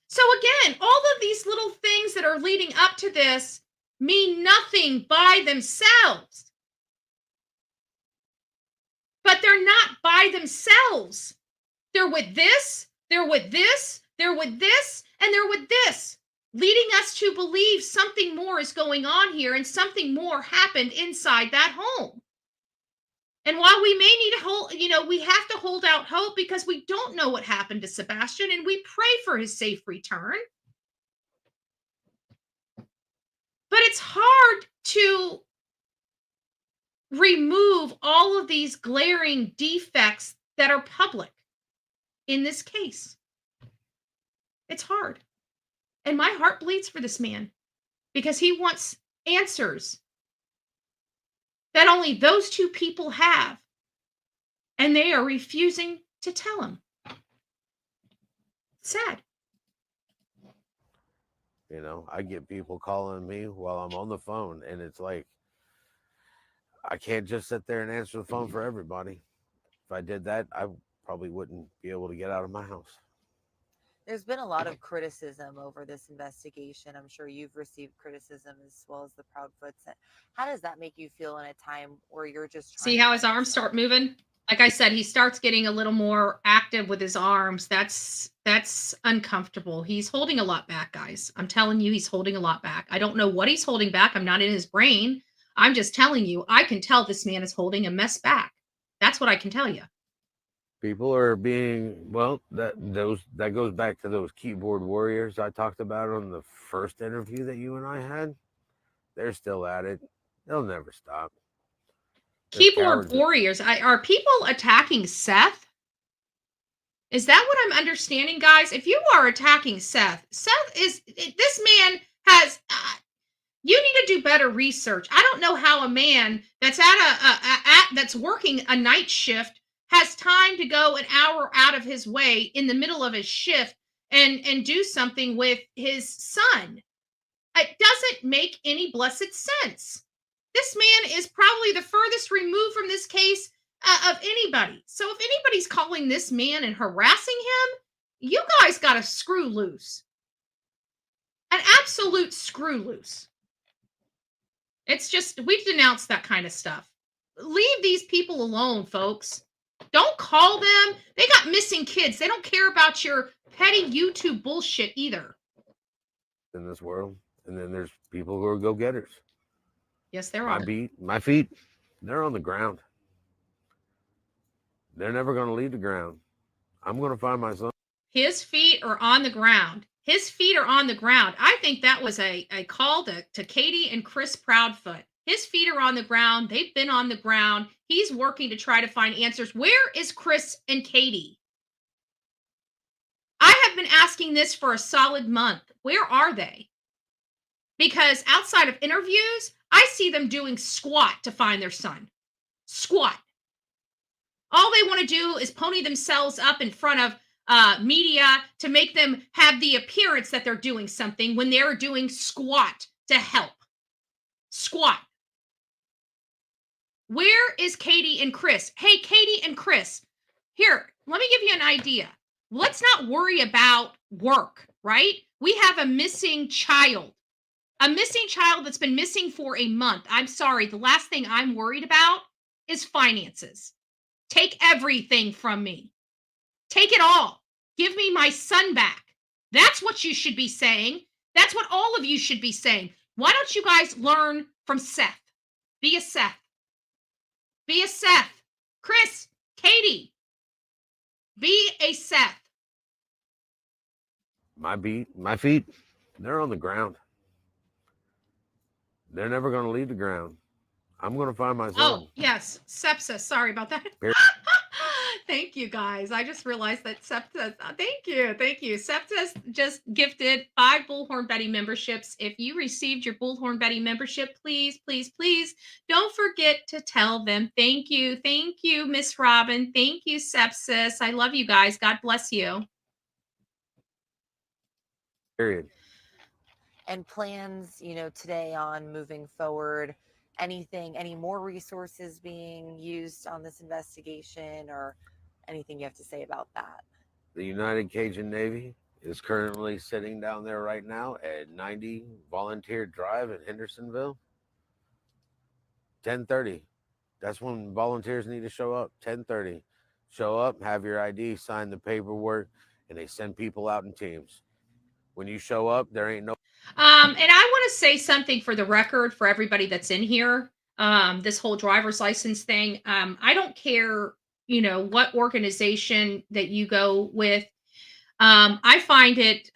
So again, all of these little things that are leading up to this mean nothing by themselves. But they're not by themselves. They're with this, they're with this, they're with this, and they're with this, leading us to believe something more is going on here and something more happened inside that home. And while we may need to we have to hold out hope because we don't know what happened to Sebastian, and we pray for his safe return. But it's hard to remove all of these glaring defects that are public in this case. It's hard. And my heart bleeds for this man because he wants answers that only those two people have, and they are refusing to tell him. Sad. You know, I get people calling me while I'm on the phone, and it's like, I can't just sit there and answer the phone for everybody. If I did that, I probably wouldn't be able to get out of my house. There's been a lot of criticism over this investigation. I'm sure you've received criticism as well as the Proudfoots. How does that make you feel in a time where you're just see how his arms start moving? Like I said, he starts getting a little more active with his arms. That's uncomfortable. He's holding a lot back, guys. I'm telling you, he's holding a lot back. I don't know what he's holding back. I'm not in his brain. I'm just telling you, I can tell this man is holding a mess back. That's what I can tell you. People are being, well, that goes back to those keyboard warriors I talked about on the first interview that you and I had. They're still at it. They'll never stop. Keyboard warriors. Are people attacking Seth? Is that what I'm understanding, guys? If you are attacking Seth is, this man has, you need to do better research. I don't know how a man that's that's working a night shift has time to go an hour out of his way in the middle of his shift and do something with his son. It doesn't make any blessed sense. This man is probably the furthest removed from this case of anybody. So if anybody's calling this man and harassing him, you guys got to screw loose. An absolute screw loose. It's just, we've denounced that kind of stuff. Leave these people alone, folks. Don't call them. They got missing kids. They don't care about your petty YouTube bullshit either. In this world. And then there's people who are go-getters. Yes, there are. My feet, they're on the ground. They're never going to leave the ground. I'm going to find my son. His feet are on the ground. His feet are on the ground. I think that was a call to Katie and Chris Proudfoot. His feet are on the ground. They've been on the ground. He's working to try to find answers. Where is Chris and Katie? I have been asking this for a solid month. Where are they? Because outside of interviews, I see them doing squat to find their son. Squat. All they want to do is pony themselves up in front of media to make them have the appearance that they're doing something when they're doing squat to help. Squat. Where is Katie and Chris? Hey, Katie and Chris, here, let me give you an idea. Let's not worry about work, right? We have a missing child that's been missing for a month. I'm sorry. The last thing I'm worried about is finances. Take everything from me. Take it all. Give me my son back. That's what you should be saying. That's what all of you should be saying. Why don't you guys learn from Seth? Be a Seth. Be a Seth. Chris, Katie, be a Seth. My feet, they're on the ground. They're never going to leave the ground. I'm going to find my son. Oh, yes. Sepsis. Sorry about that. Thank you, guys. I just realized that Sepsis. Thank you. Thank you. Sepsis just gifted 5 Bullhorn Betty memberships. If you received your Bullhorn Betty membership, please, please, please don't forget to tell them. Thank you. Thank you, Miss Robin. Thank you, Sepsis. I love you guys. God bless you. Period. And plans, today on moving forward, any more resources being used on this investigation, or anything you have to say about that? The United Cajun Navy is currently sitting down there right now at 90 Volunteer Drive in Hendersonville. 10:30. That's when volunteers need to show up. 10:30. Show up, have your ID, sign the paperwork, and they send people out in teams. When you show up, there ain't no. And I want to say something for the record for everybody that's in here. This whole driver's license thing. I don't care, what organization that you go with. I find it,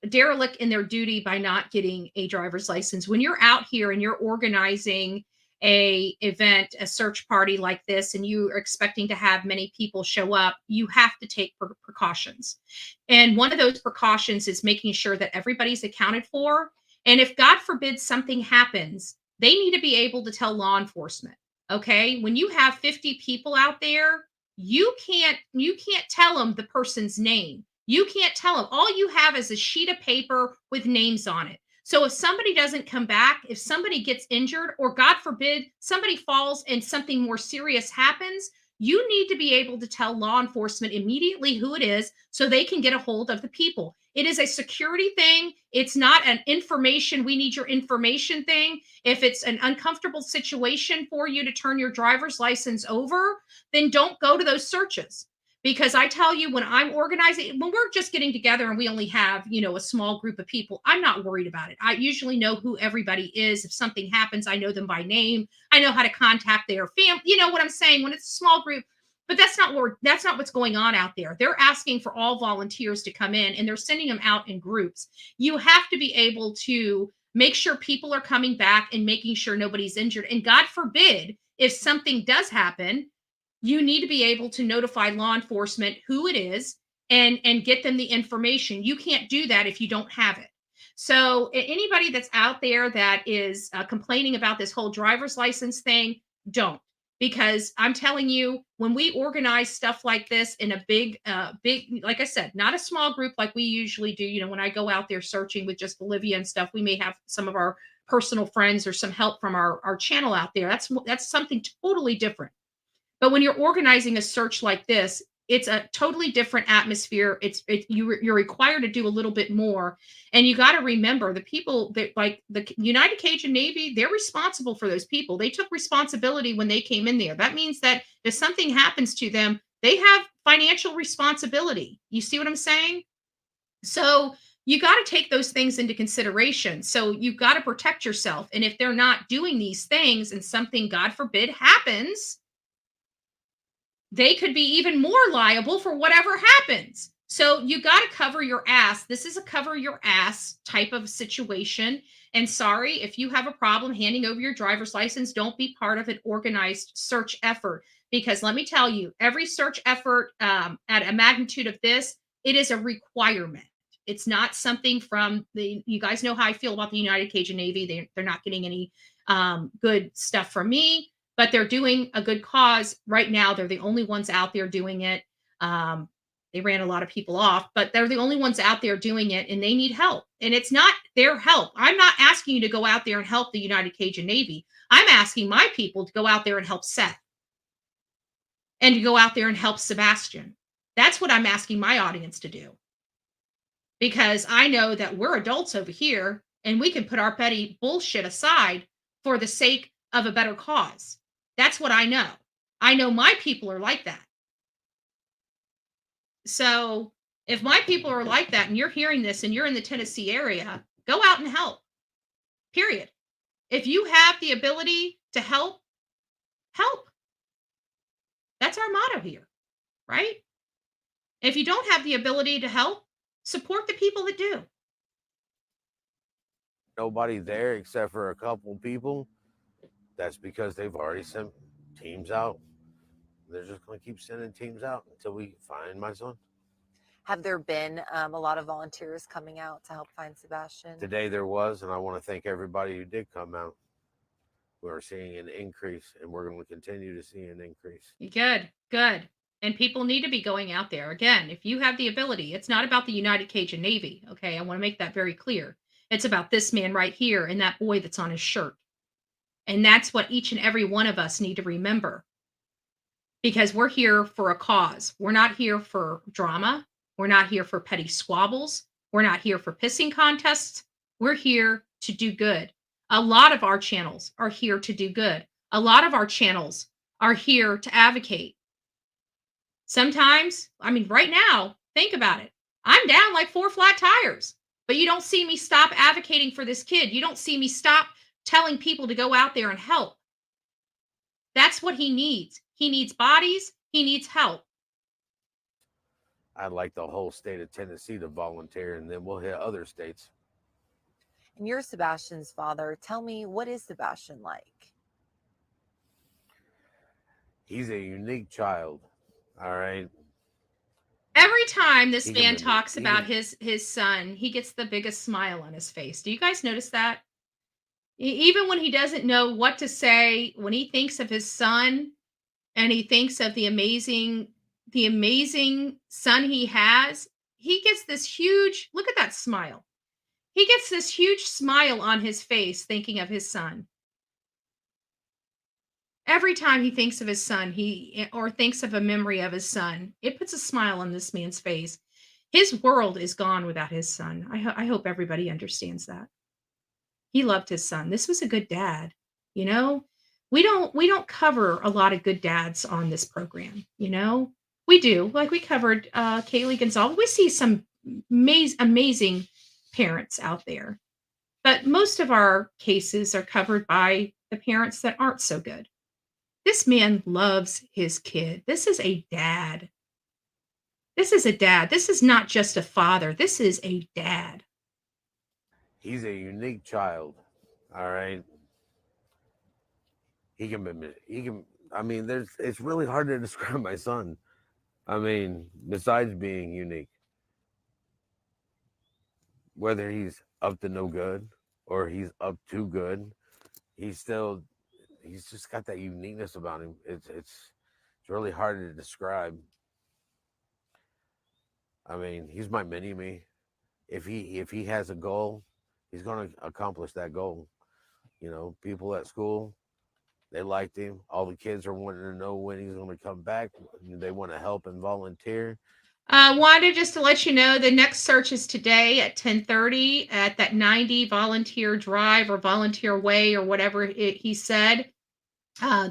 derelict in their duty by not getting a driver's license. When you're out here and you're organizing a event, a search party like this, and you are expecting to have many people show up, you have to take precautions. And one of those precautions is making sure that everybody's accounted for. And if God forbid something happens, they need to be able to tell law enforcement. Okay. When you have 50 people out there, you can't tell them the person's name. You can't tell them. All you have is a sheet of paper with names on it. So if somebody doesn't come back, if somebody gets injured, or God forbid somebody falls and something more serious happens, you need to be able to tell law enforcement immediately who it is so they can get a hold of the people. It is a security thing. It's not an information, we need your information thing. If it's an uncomfortable situation for you to turn your driver's license over, then don't go to those searches. Because I tell you, when I'm organizing, when we're just getting together and we only have, a small group of people, I'm not worried about it. I usually know who everybody is. If something happens, I know them by name. I know how to contact their family. You know what I'm saying? When it's a small group, but that's not what's going on out there. They're asking for all volunteers to come in, and they're sending them out in groups. You have to be able to make sure people are coming back and making sure nobody's injured. And God forbid, if something does happen, you need to be able to notify law enforcement who it is and get them the information. You can't do that if you don't have it. So anybody that's out there that is complaining about this whole driver's license thing, don't. Because I'm telling you, when we organize stuff like this in a big, like I said, not a small group like we usually do. When I go out there searching with just Olivia and stuff, we may have some of our personal friends or some help from our channel out there. That's something totally different. But when you're organizing a search like this, it's a totally different atmosphere. You're required to do a little bit more. And you got to remember the people that, like the United Cajun Navy, they're responsible for those people. They took responsibility when they came in there. That means that if something happens to them, they have financial responsibility. You see what I'm saying? So you got to take those things into consideration. So you've got to protect yourself. And if they're not doing these things and something, God forbid, happens, they could be even more liable for whatever happens. So you got to cover your ass. This is a cover your ass type of situation. And sorry, if you have a problem handing over your driver's license, don't be part of an organized search effort. Because let me tell you, every search effort at a magnitude of this, it is a requirement. It's not something from you guys know how I feel about the United Cajun Navy. They're not getting any good stuff from me. But they're doing a good cause right now. They're the only ones out there doing it. They ran a lot of people off, but they're the only ones out there doing it, and they need help. And it's not their help. I'm not asking you to go out there and help the United Cajun Navy. I'm asking my people to go out there and help Seth. and to go out there and help Sebastian. That's what I'm asking my audience to do. Because I know that we're adults over here and we can put our petty bullshit aside for the sake of a better cause. That's what I know. I know my people are like that. So if my people are like that and you're hearing this and you're in the Tennessee area, go out and help. Period. If you have the ability to help, help. That's our motto here, right? If you don't have the ability to help, support the people that do. Nobody there except for a couple people. That's because they've already sent teams out. They're just going to keep sending teams out until we find my son. Have there been a lot of volunteers coming out to help find Sebastian? Today there was, and I want to thank everybody who did come out. We're seeing an increase, and we're going to continue to see an increase. Good, good. And people need to be going out there. Again, if you have the ability, it's not about the United Cajun Navy. Okay. I want to make that very clear. It's about this man right here and that boy that's on his shirt. And that's what each and every one of us need to remember. Because we're here for a cause. We're not here for drama. We're not here for petty squabbles. We're not here for pissing contests. We're here to do good. A lot of our channels are here to do good. A lot of our channels are here to advocate. Sometimes, I mean, right now, think about it. I'm down like 4 flat tires, but you don't see me stop advocating for this kid. You don't see me stop telling people to go out there and help. That's what he needs. He needs bodies. He needs help. I'd like the whole state of Tennessee to volunteer, and then we'll hit other states. And you're Sebastian's father. Tell me, what is Sebastian like? He's a unique child. All right. Every time this man talks about his son, he gets the biggest smile on his face. Do you guys notice that? Even when he doesn't know what to say, when he thinks of his son and he thinks of the amazing son he has, he gets this huge, look at that smile. He gets this huge smile on his face thinking of his son. Every time he thinks of his son, or thinks of a memory of his son, it puts a smile on this man's face. His world is gone without his son. I hope everybody understands that. He loved his son. This was a good dad. You know, we don't cover a lot of good dads on this program. You know, we do. Like we covered Kaylee Gonzalez. We see some amazing parents out there, but most of our cases are covered by the parents that aren't so good. This man loves his kid. This is a dad. This is a dad. This is not just a father. This is a dad. He's a unique child. All right. It's really hard to describe my son. I mean, besides being unique, whether he's up to no good or he's up to good, he's just got that uniqueness about him. It's really hard to describe. I mean, he's my mini me. If he has a goal, he's going to accomplish that goal. You know, people at school, they liked him. All the kids are wanting to know when he's going to come back. They want to help and volunteer. Wanted just to let you know the next search is today at 10:30 at that 90 Volunteer Drive or Volunteer Way or whatever he said.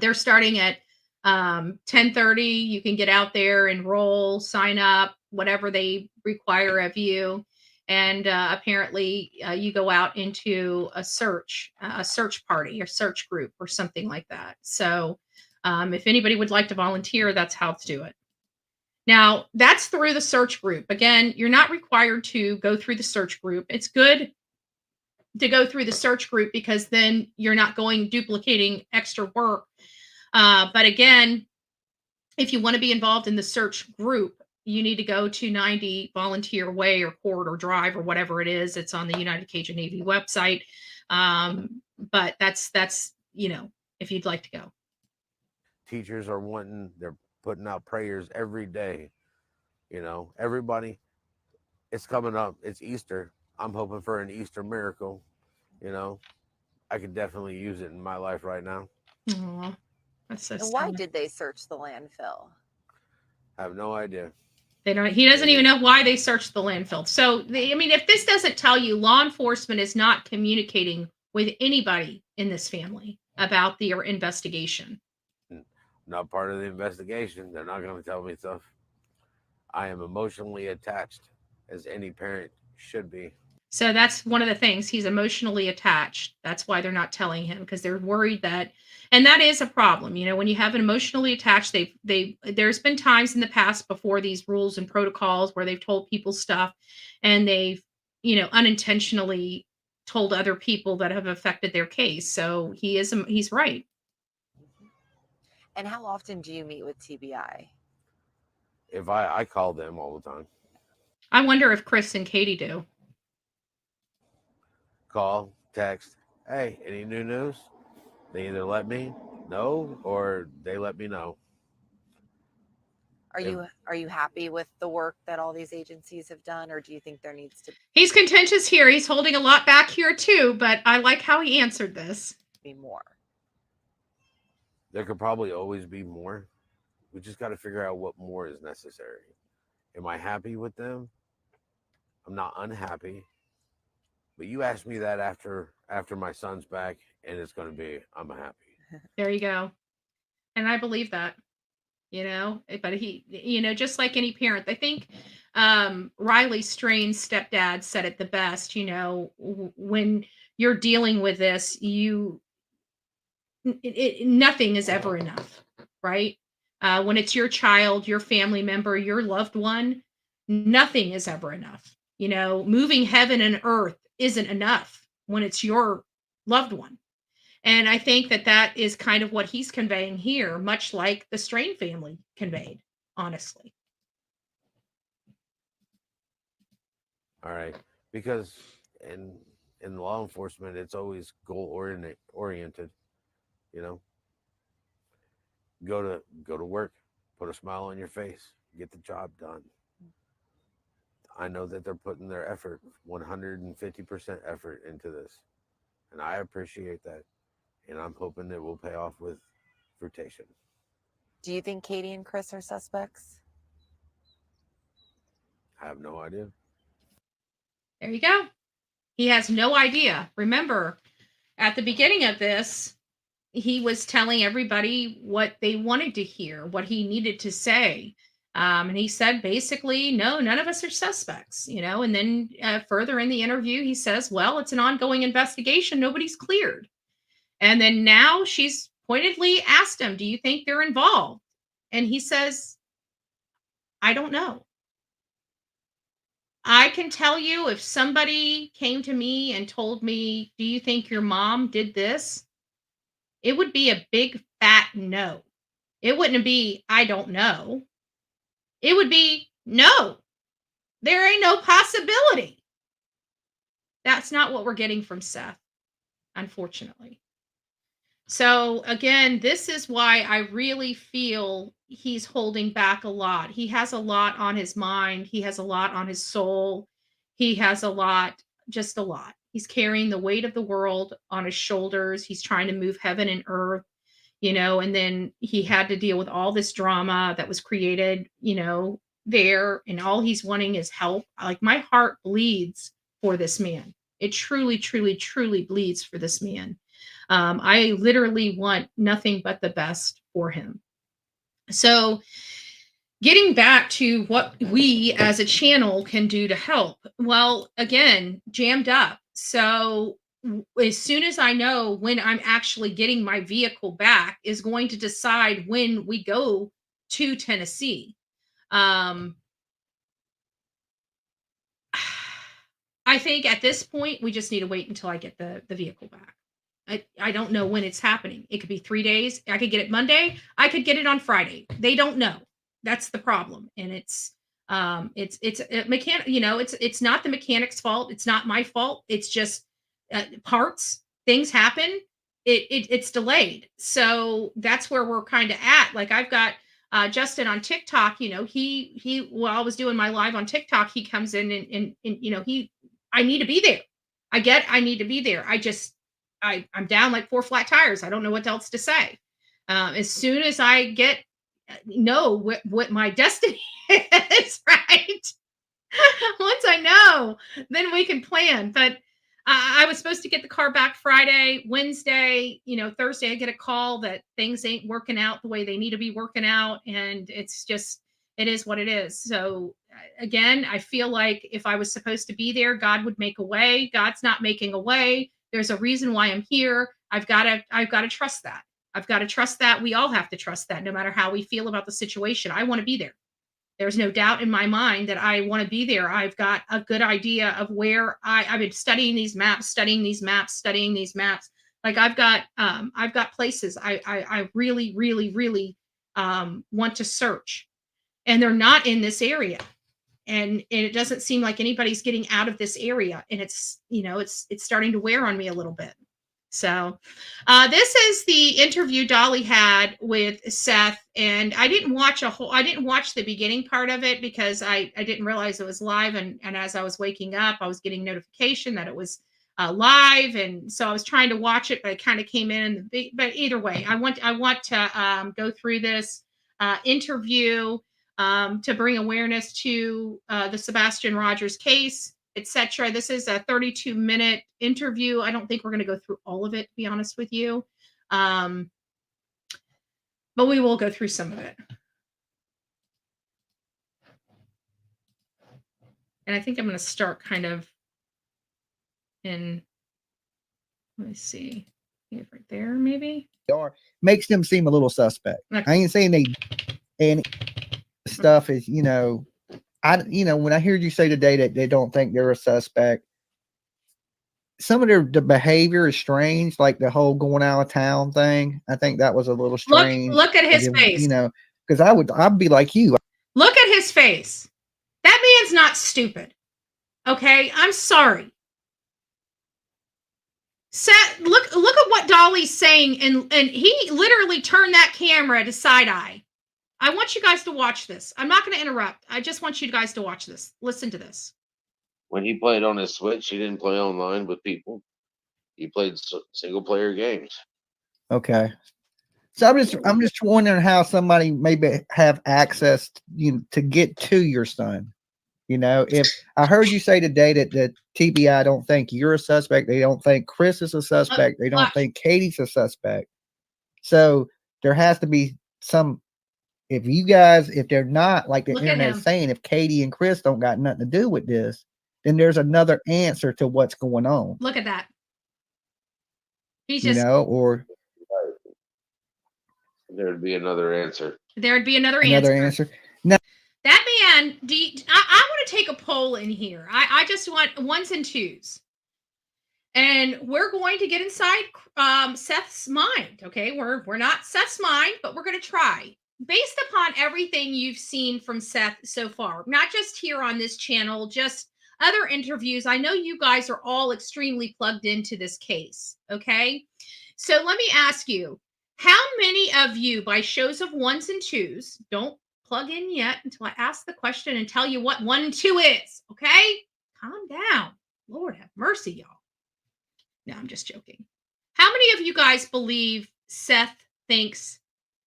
They're starting at 10:30. You can get out there, enroll, sign up, whatever they require of you. And apparently you go out into a search party or search group or something like that. So if anybody would like to volunteer, that's how to do it. Now, that's through the search group. Again, you're not required to go through the search group. It's good to go through the search group because then you're not duplicating extra work. But again, if you want to be involved in the search group, you need to go to 90 Volunteer Way or Corridor Drive or whatever it is. It's on the United Cajun Navy website. But that's, you know, if you'd like to go. Teachers are they're putting out prayers every day. You know, everybody, it's coming up. It's Easter. I'm hoping for an Easter miracle. You know, I could definitely use it in my life right now. Aww, that's so sad. And why did they search the landfill? I have no idea. He doesn't even know why they searched the landfill. So, if this doesn't tell you, law enforcement is not communicating with anybody in this family about their investigation. Not part of the investigation. They're not going to tell me stuff. I am emotionally attached, as any parent should be. So that's one of the things. He's emotionally attached. That's why they're not telling him, because they're worried that, and that is a problem. When you have an emotionally attached, there's been times in the past before these rules and protocols where they've told people stuff and they've, unintentionally told other people that have affected their case. So he's right. And how often do you meet with TBI? If I call them all the time. I wonder if Chris and Katie do. Call, text, hey, any new news? They either let me know or they let me know. Are you happy with the work that all these agencies have done, or do you think there needs to He's contentious here. He's holding a lot back here too, but I like how he answered this. be more? There could probably always be more. We just got to figure out what more is necessary. Am I happy with them? I'm not unhappy. But you asked me that after my son's back, and it's going to be, I'm happy. There you go. And I believe that, but he, just like any parent, I think Riley Strain's stepdad said it the best, when you're dealing with this, nothing is ever enough, right? When it's your child, your family member, your loved one, nothing is ever enough. Moving heaven and earth isn't enough when it's your loved one. And I think that is kind of what he's conveying here, much like the Strain family conveyed, honestly. All right. Because in law enforcement, it's always goal oriented, Go to work, put a smile on your face, get the job done. I know that they're putting their effort, 150% effort into this. And I appreciate that. And I'm hoping it will pay off with fruition. Do you think Katie and Chris are suspects? I have no idea. There you go. He has no idea. Remember, at the beginning of this, he was telling everybody what they wanted to hear, what he needed to say. And he said, basically, no, none of us are suspects, and then further in the interview, he says, well, it's an ongoing investigation. Nobody's cleared. And then now she's pointedly asked him, do you think they're involved? And he says, I don't know. I can tell you, if somebody came to me and told me, do you think your mom did this? It would be a big fat no. It wouldn't be, I don't know. It would be, no, there ain't no possibility. That's not what we're getting from Seth, unfortunately. So again, this is why I really feel he's holding back a lot. He has a lot on his mind. He has a lot on his soul. He has a lot, just a lot. He's carrying the weight of the world on his shoulders. He's trying to move heaven and earth, and then he had to deal with all this drama that was created, there. And all he's wanting is help. Like, my heart bleeds for this man. It truly, truly, truly bleeds for this man. I literally want nothing but the best for him. So getting back to what we as a channel can do to help. Well, again, jammed up. So as soon as I know when I'm actually getting my vehicle back is going to decide when we go to Tennessee. I think at this point, we just need to wait until I get the vehicle back. I don't know when it's happening. It could be 3 days. I could get it Monday. I could get it on Friday. They don't know. That's the problem. And it's a mechanic, it's not the mechanic's fault. It's not my fault. It's just parts, things happen. It's delayed. So that's where we're kind of at. Like, I've got Justin on TikTok, he while I was doing my live on TikTok, he comes in and I need to be there. I need to be there. I'm down like 4 flat tires. I don't know what else to say. As soon as I get know what my destiny is, right? Once I know, then we can plan. But I was supposed to get the car back Friday, Wednesday, Thursday, I get a call that things ain't working out the way they need to be working out. And it's just, it is what it is. So again, I feel like if I was supposed to be there, God would make a way. God's not making a way. There's a reason why I'm here. I've got to trust that. I've got to trust that. We all have to trust that no matter how we feel about the situation. I want to be there. There's no doubt in my mind that I want to be there. I've got a good idea of where I've been studying these maps. Like I've got places I really, really, really want to search, and they're not in this area. And it doesn't seem like anybody's getting out of this area. And it's starting to wear on me a little bit. So this is the interview Dolly had with Seth, and I didn't watch the beginning part of it because I didn't realize it was live, and as I was waking up, I was getting notification that it was live, and so I was trying to watch it, but I kind of came in. But either way, I want to go through this interview to bring awareness to the Sebastian Rogers case, etc. This is a 32-minute interview. I don't think we're going to go through all of it, to be honest with you. But we will go through some of it. And I think I'm going to start kind of in, let me see, right there, maybe. Makes them seem a little suspect. Okay. I ain't saying they, and stuff is, when I hear you say today that they don't think they're a suspect, some of the behavior is strange, like the whole going out of town thing. I think that was a little strange. Look at his face. Because I'd be like you. Look at his face. That man's not stupid. Okay, I'm sorry. Seth, look at what Dolly's saying, and he literally turned that camera to side eye. I want you guys to watch this. I'm not going to interrupt. I just want you guys to watch this. Listen to this. When he played on his Switch, he didn't play online with people. He played single player games. Okay. So I'm just wondering how somebody maybe have access to get to your son. If I heard you say today that the TBI don't think you're a suspect, they don't think Chris is a suspect, they don't think Katie's a suspect. So there has to be some. If they're not, like the internet's saying, if Katie and Chris don't got nothing to do with this, then there's another answer to what's going on. Look at that. He's just, or there'd be another answer. There'd be another answer. No. That man, I want to take a poll in here. I just want ones and twos. And we're going to get inside Seth's mind, okay? We're not Seth's mind, but we're going to try. Based upon everything you've seen from Seth so far, not just here on this channel, just other interviews. I know you guys are all extremely plugged into this case, okay? So let me ask you, how many of you, by shows of ones and twos, don't plug in yet until I ask the question and tell you what 1 and 2 is, okay? Calm down. Lord have mercy, y'all. No, I'm just joking. How many of you guys believe Seth thinks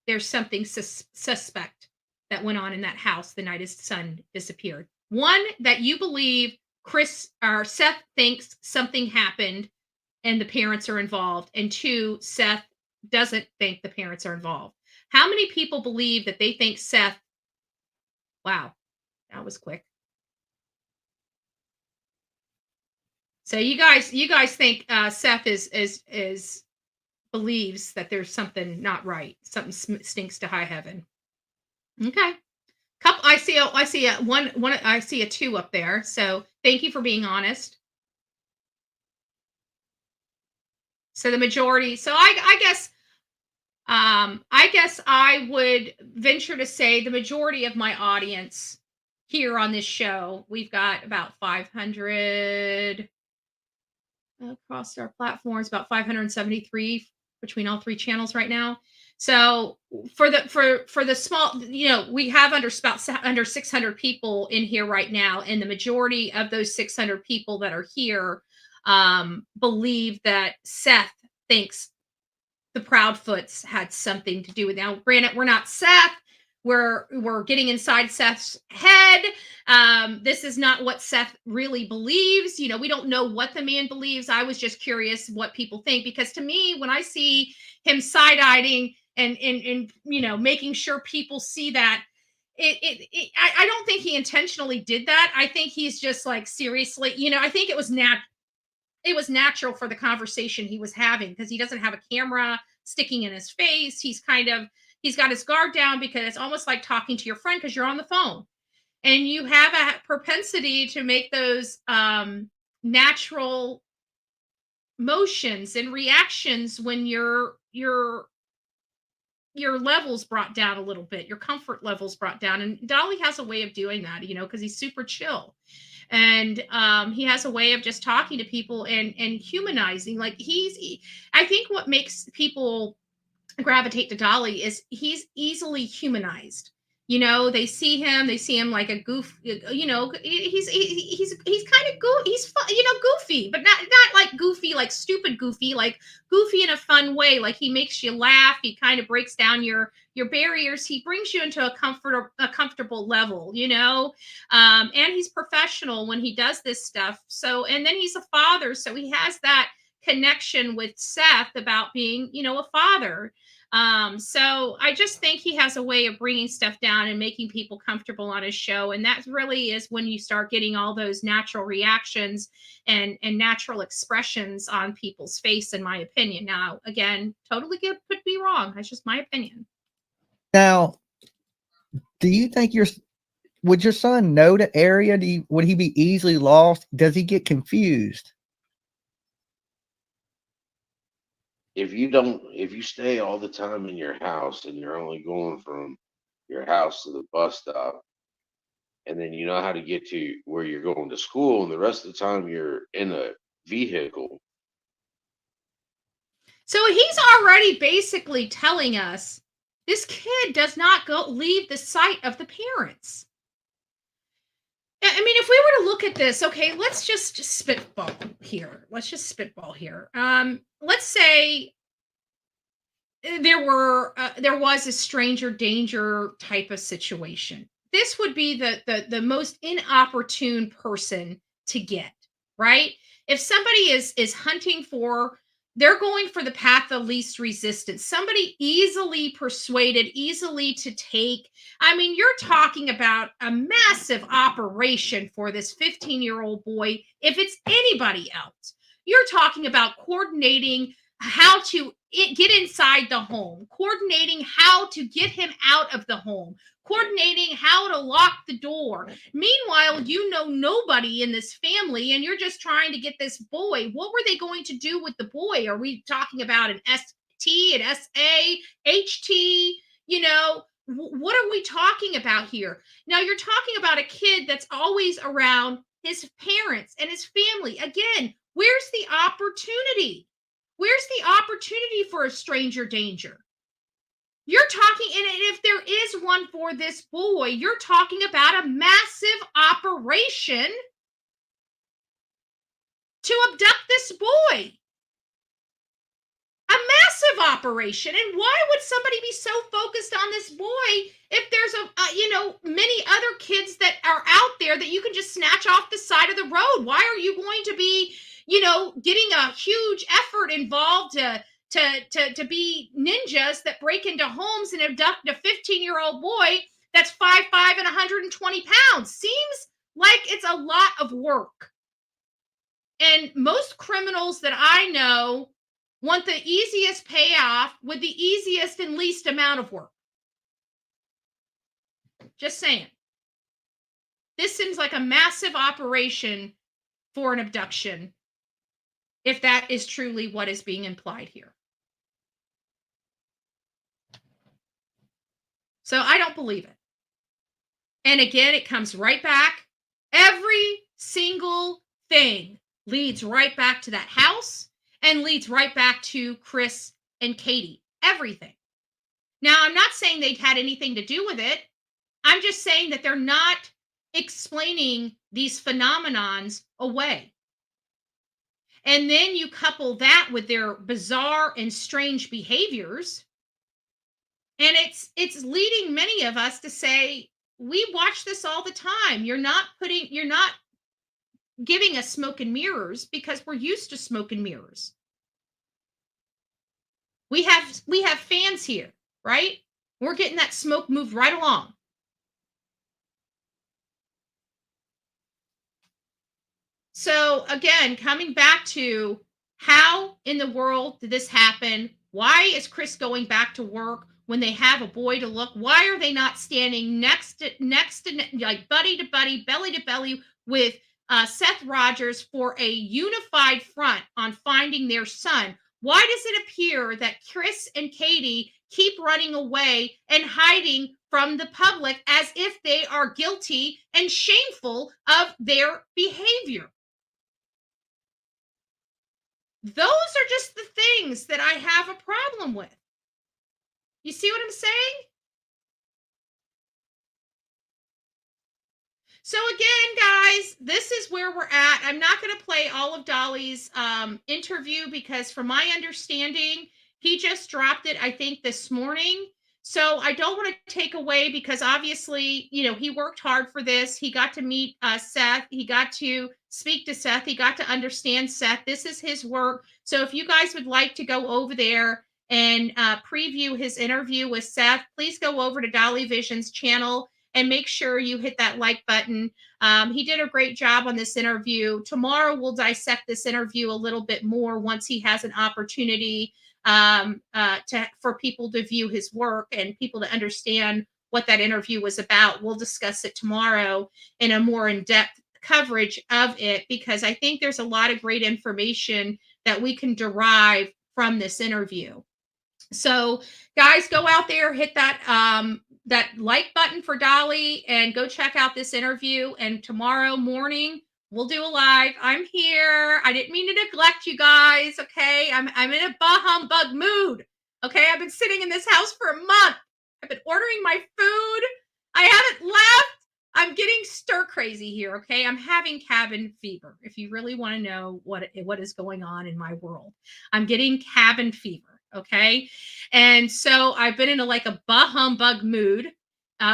there's something suspect that went on in that house the night his son disappeared? 1, that you believe Chris or Seth thinks something happened and the parents are involved. And 2, Seth doesn't think the parents are involved. How many people believe that they think Seth? Wow, that was quick. So you guys think Seth is believes that there's something not right, something stinks to high heaven. Okay, I see a 2 up there. So thank you for being honest. So the majority. So I guess I would venture to say the majority of my audience here on this show, we've got about 500 across our platforms, about 573 between all 3 channels right now. So for the small, we have under 600 people in here right now, and the majority of those 600 people that are here believe that Seth thinks the Proudfoots had something to do with it. Now, granted, we're not Seth, we're getting inside Seth's head. This is not what Seth really believes. You know, we don't know what the man believes. I was just curious what people think, because to me, when I see him side-eyeing and you know, making sure people see that, I don't think he intentionally did that. I think he's just like, seriously, you know, I think it was natural for the conversation he was having, because he doesn't have a camera sticking in his face. He's got his guard down, because it's almost like talking to your friend because you're on the phone, and you have a propensity to make those natural motions and reactions when your levels brought down a little bit, your comfort levels brought down. And Dolly has a way of doing that, you know, because he's super chill. And he has a way of just talking to people and humanizing. Like I think what makes people gravitate to Dolly is he's easily humanized. You know, they see him like a goof. You know, he's kind of he's fun, you know, goofy, but not like goofy, like stupid goofy, like goofy in a fun way. Like he makes you laugh. He kind of breaks down your barriers. He brings you into a comfortable level, you know. And he's professional when he does this stuff. So, and then he's a father, so he has that connection with Seth about being, you know, a father. So I just think he has a way of bringing stuff down and making people comfortable on his show. And that really is when you start getting all those natural reactions and natural expressions on people's face, in my opinion. Now, again, totally could be wrong. That's just my opinion. Now, do you think would your son know the area? Would he be easily lost? Does he get confused? If you stay all the time in your house and you're only going from your house to the bus stop, and then you know how to get to where you're going to school, and the rest of the time you're in a vehicle. So he's already basically telling us this kid does not leave the sight of the parents. I mean, if we were to look at this, okay, let's just spitball here. Let's say there was a stranger danger type of situation. This would be the most inopportune person to get, right? If somebody is hunting for, they're going for the path of least resistance, somebody easily persuaded, easily to take. I mean, you're talking about a massive operation for this 15-year-old boy. If it's anybody else, you're talking about coordinating how to get inside the home, coordinating how to get him out of the home, coordinating how to lock the door. Meanwhile, you know nobody in this family, and you're just trying to get this boy. What were they going to do with the boy? Are we talking about an ST, an SA, HT? You know, what are we talking about here? Now, you're talking about a kid that's always around his parents and his family. Again, where's the opportunity? Where's the opportunity for a stranger danger? You're talking, and if there is one for this boy, you're talking about a massive operation to abduct this boy. A massive operation. And why would somebody be so focused on this boy if there's many other kids that are out there that you can just snatch off the side of the road? Why are you going to be, getting a huge effort involved to be ninjas that break into homes and abduct a 15-year-old boy that's 5'5" and 120 pounds? Seems like it's a lot of work. And most criminals that I know want the easiest payoff with the easiest and least amount of work. Just saying. This seems like a massive operation for an abduction, if that is truly what is being implied here. So I don't believe it. And again, it comes right back. Every single thing leads right back to that house and leads right back to Chris and Katie. Everything. Now, I'm not saying they'd had anything to do with it. I'm just saying that they're not explaining these phenomenons away. And then you couple that with their bizarre and strange behaviors. And it's leading many of us to say, we watch this all the time. You're not giving us smoke and mirrors because we're used to smoke and mirrors. We have fans here, right? We're getting that smoke moved right along. So again, coming back to how in the world did this happen? Why is Chris going back to work when they have a boy to look? Why are they not standing like buddy to buddy, belly to belly with Seth Rogers for a unified front on finding their son? Why does it appear that Chris and Katie keep running away and hiding from the public as if they are guilty and shameful of their behavior? Those are just the things that I have a problem with. You see what I'm saying? So again, guys, this is where we're at. I'm not going to play all of Dolly's interview because from my understanding, he just dropped it, I think, this morning. So I don't want to take away because obviously, he worked hard for this. He got to meet Seth. He got to speak to Seth. He got to understand Seth. This is his work. So if you guys would like to go over there and preview his interview with Seth, please go over to Dolly Vision's channel and make sure you hit that like button. He did a great job on this interview. Tomorrow we'll dissect this interview a little bit more once he has an opportunity for people to view his work and people to understand what that interview was about. We'll discuss it tomorrow in a more in-depth coverage of it because I think there's a lot of great information that we can derive from this interview. So guys, go out there, hit that like button for Dolly and go check out this interview. And tomorrow morning we'll do a live. I'm here. I didn't mean to neglect you guys. Okay. I'm in a bah humbug mood. Okay. I've been sitting in this house for a month. I've been ordering my food. I haven't left. I'm getting stir crazy here. Okay. I'm having cabin fever. If you really want to know what is going on in my world, I'm getting cabin fever. Okay. And so I've been in a bah humbug mood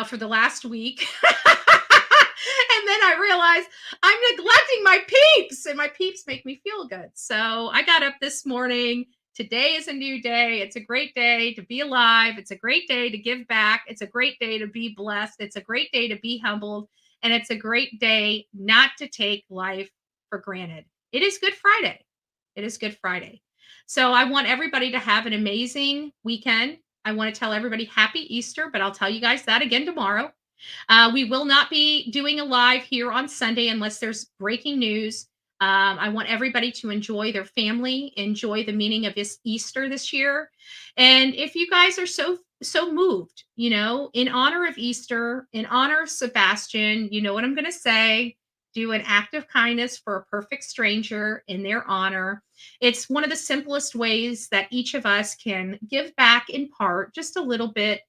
for the last week. And then I realized I'm neglecting my peeps and my peeps make me feel good. So I got up this morning. Today is a new day. It's a great day to be alive. It's a great day to give back. It's a great day to be blessed. It's a great day to be humbled. And it's a great day not to take life for granted. It is Good Friday. It is Good Friday. So I want everybody to have an amazing weekend. I want to tell everybody happy Easter, but I'll tell you guys that again tomorrow. We will not be doing a live here on Sunday unless there's breaking news. I want everybody to enjoy their family, enjoy the meaning of this Easter this year. And if you guys are so moved, in honor of Easter, in honor of Sebastian, you know what I'm going to say. Do an act of kindness for a perfect stranger in their honor. It's one of the simplest ways that each of us can give back in part, just a little bit,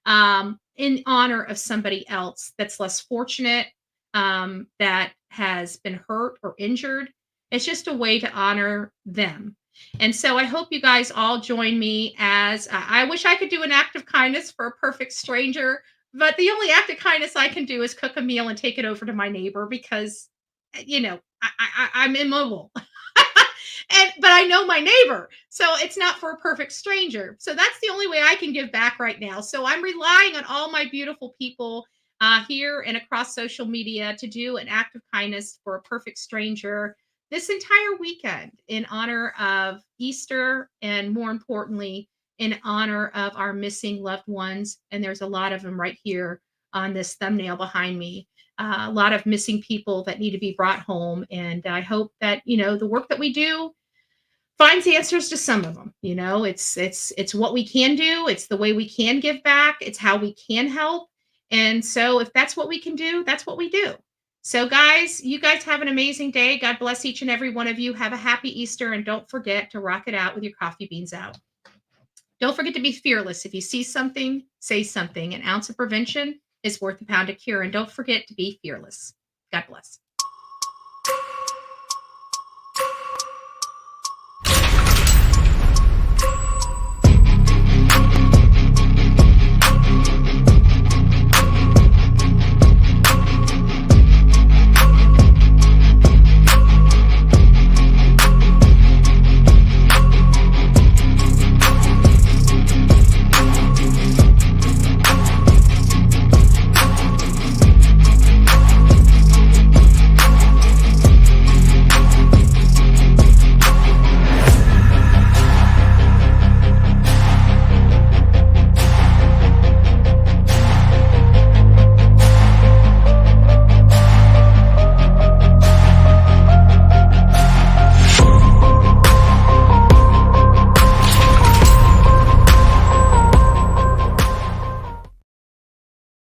in honor of somebody else that's less fortunate, that has been hurt or injured. It's just a way to honor them. And so I hope you guys all join me as I wish I could do an act of kindness for a perfect stranger. But the only act of kindness I can do is cook a meal and take it over to my neighbor because, I'm immobile. But I know my neighbor. So it's not for a perfect stranger. So that's the only way I can give back right now. So I'm relying on all my beautiful people here and across social media to do an act of kindness for a perfect stranger this entire weekend in honor of Easter and more importantly, in honor of our missing loved ones. And there's a lot of them right here on this thumbnail behind me. A lot of missing people that need to be brought home. And I hope that, the work that we do finds answers to some of them. It's what we can do. It's the way we can give back. It's how we can help. And so if that's what we can do, that's what we do. So guys, you guys have an amazing day. God bless each and every one of you. Have a happy Easter. And don't forget to rock it out with your coffee beans out. Don't forget to be fearless. If you see something, say something. An ounce of prevention is worth a pound of cure. And don't forget to be fearless. God bless.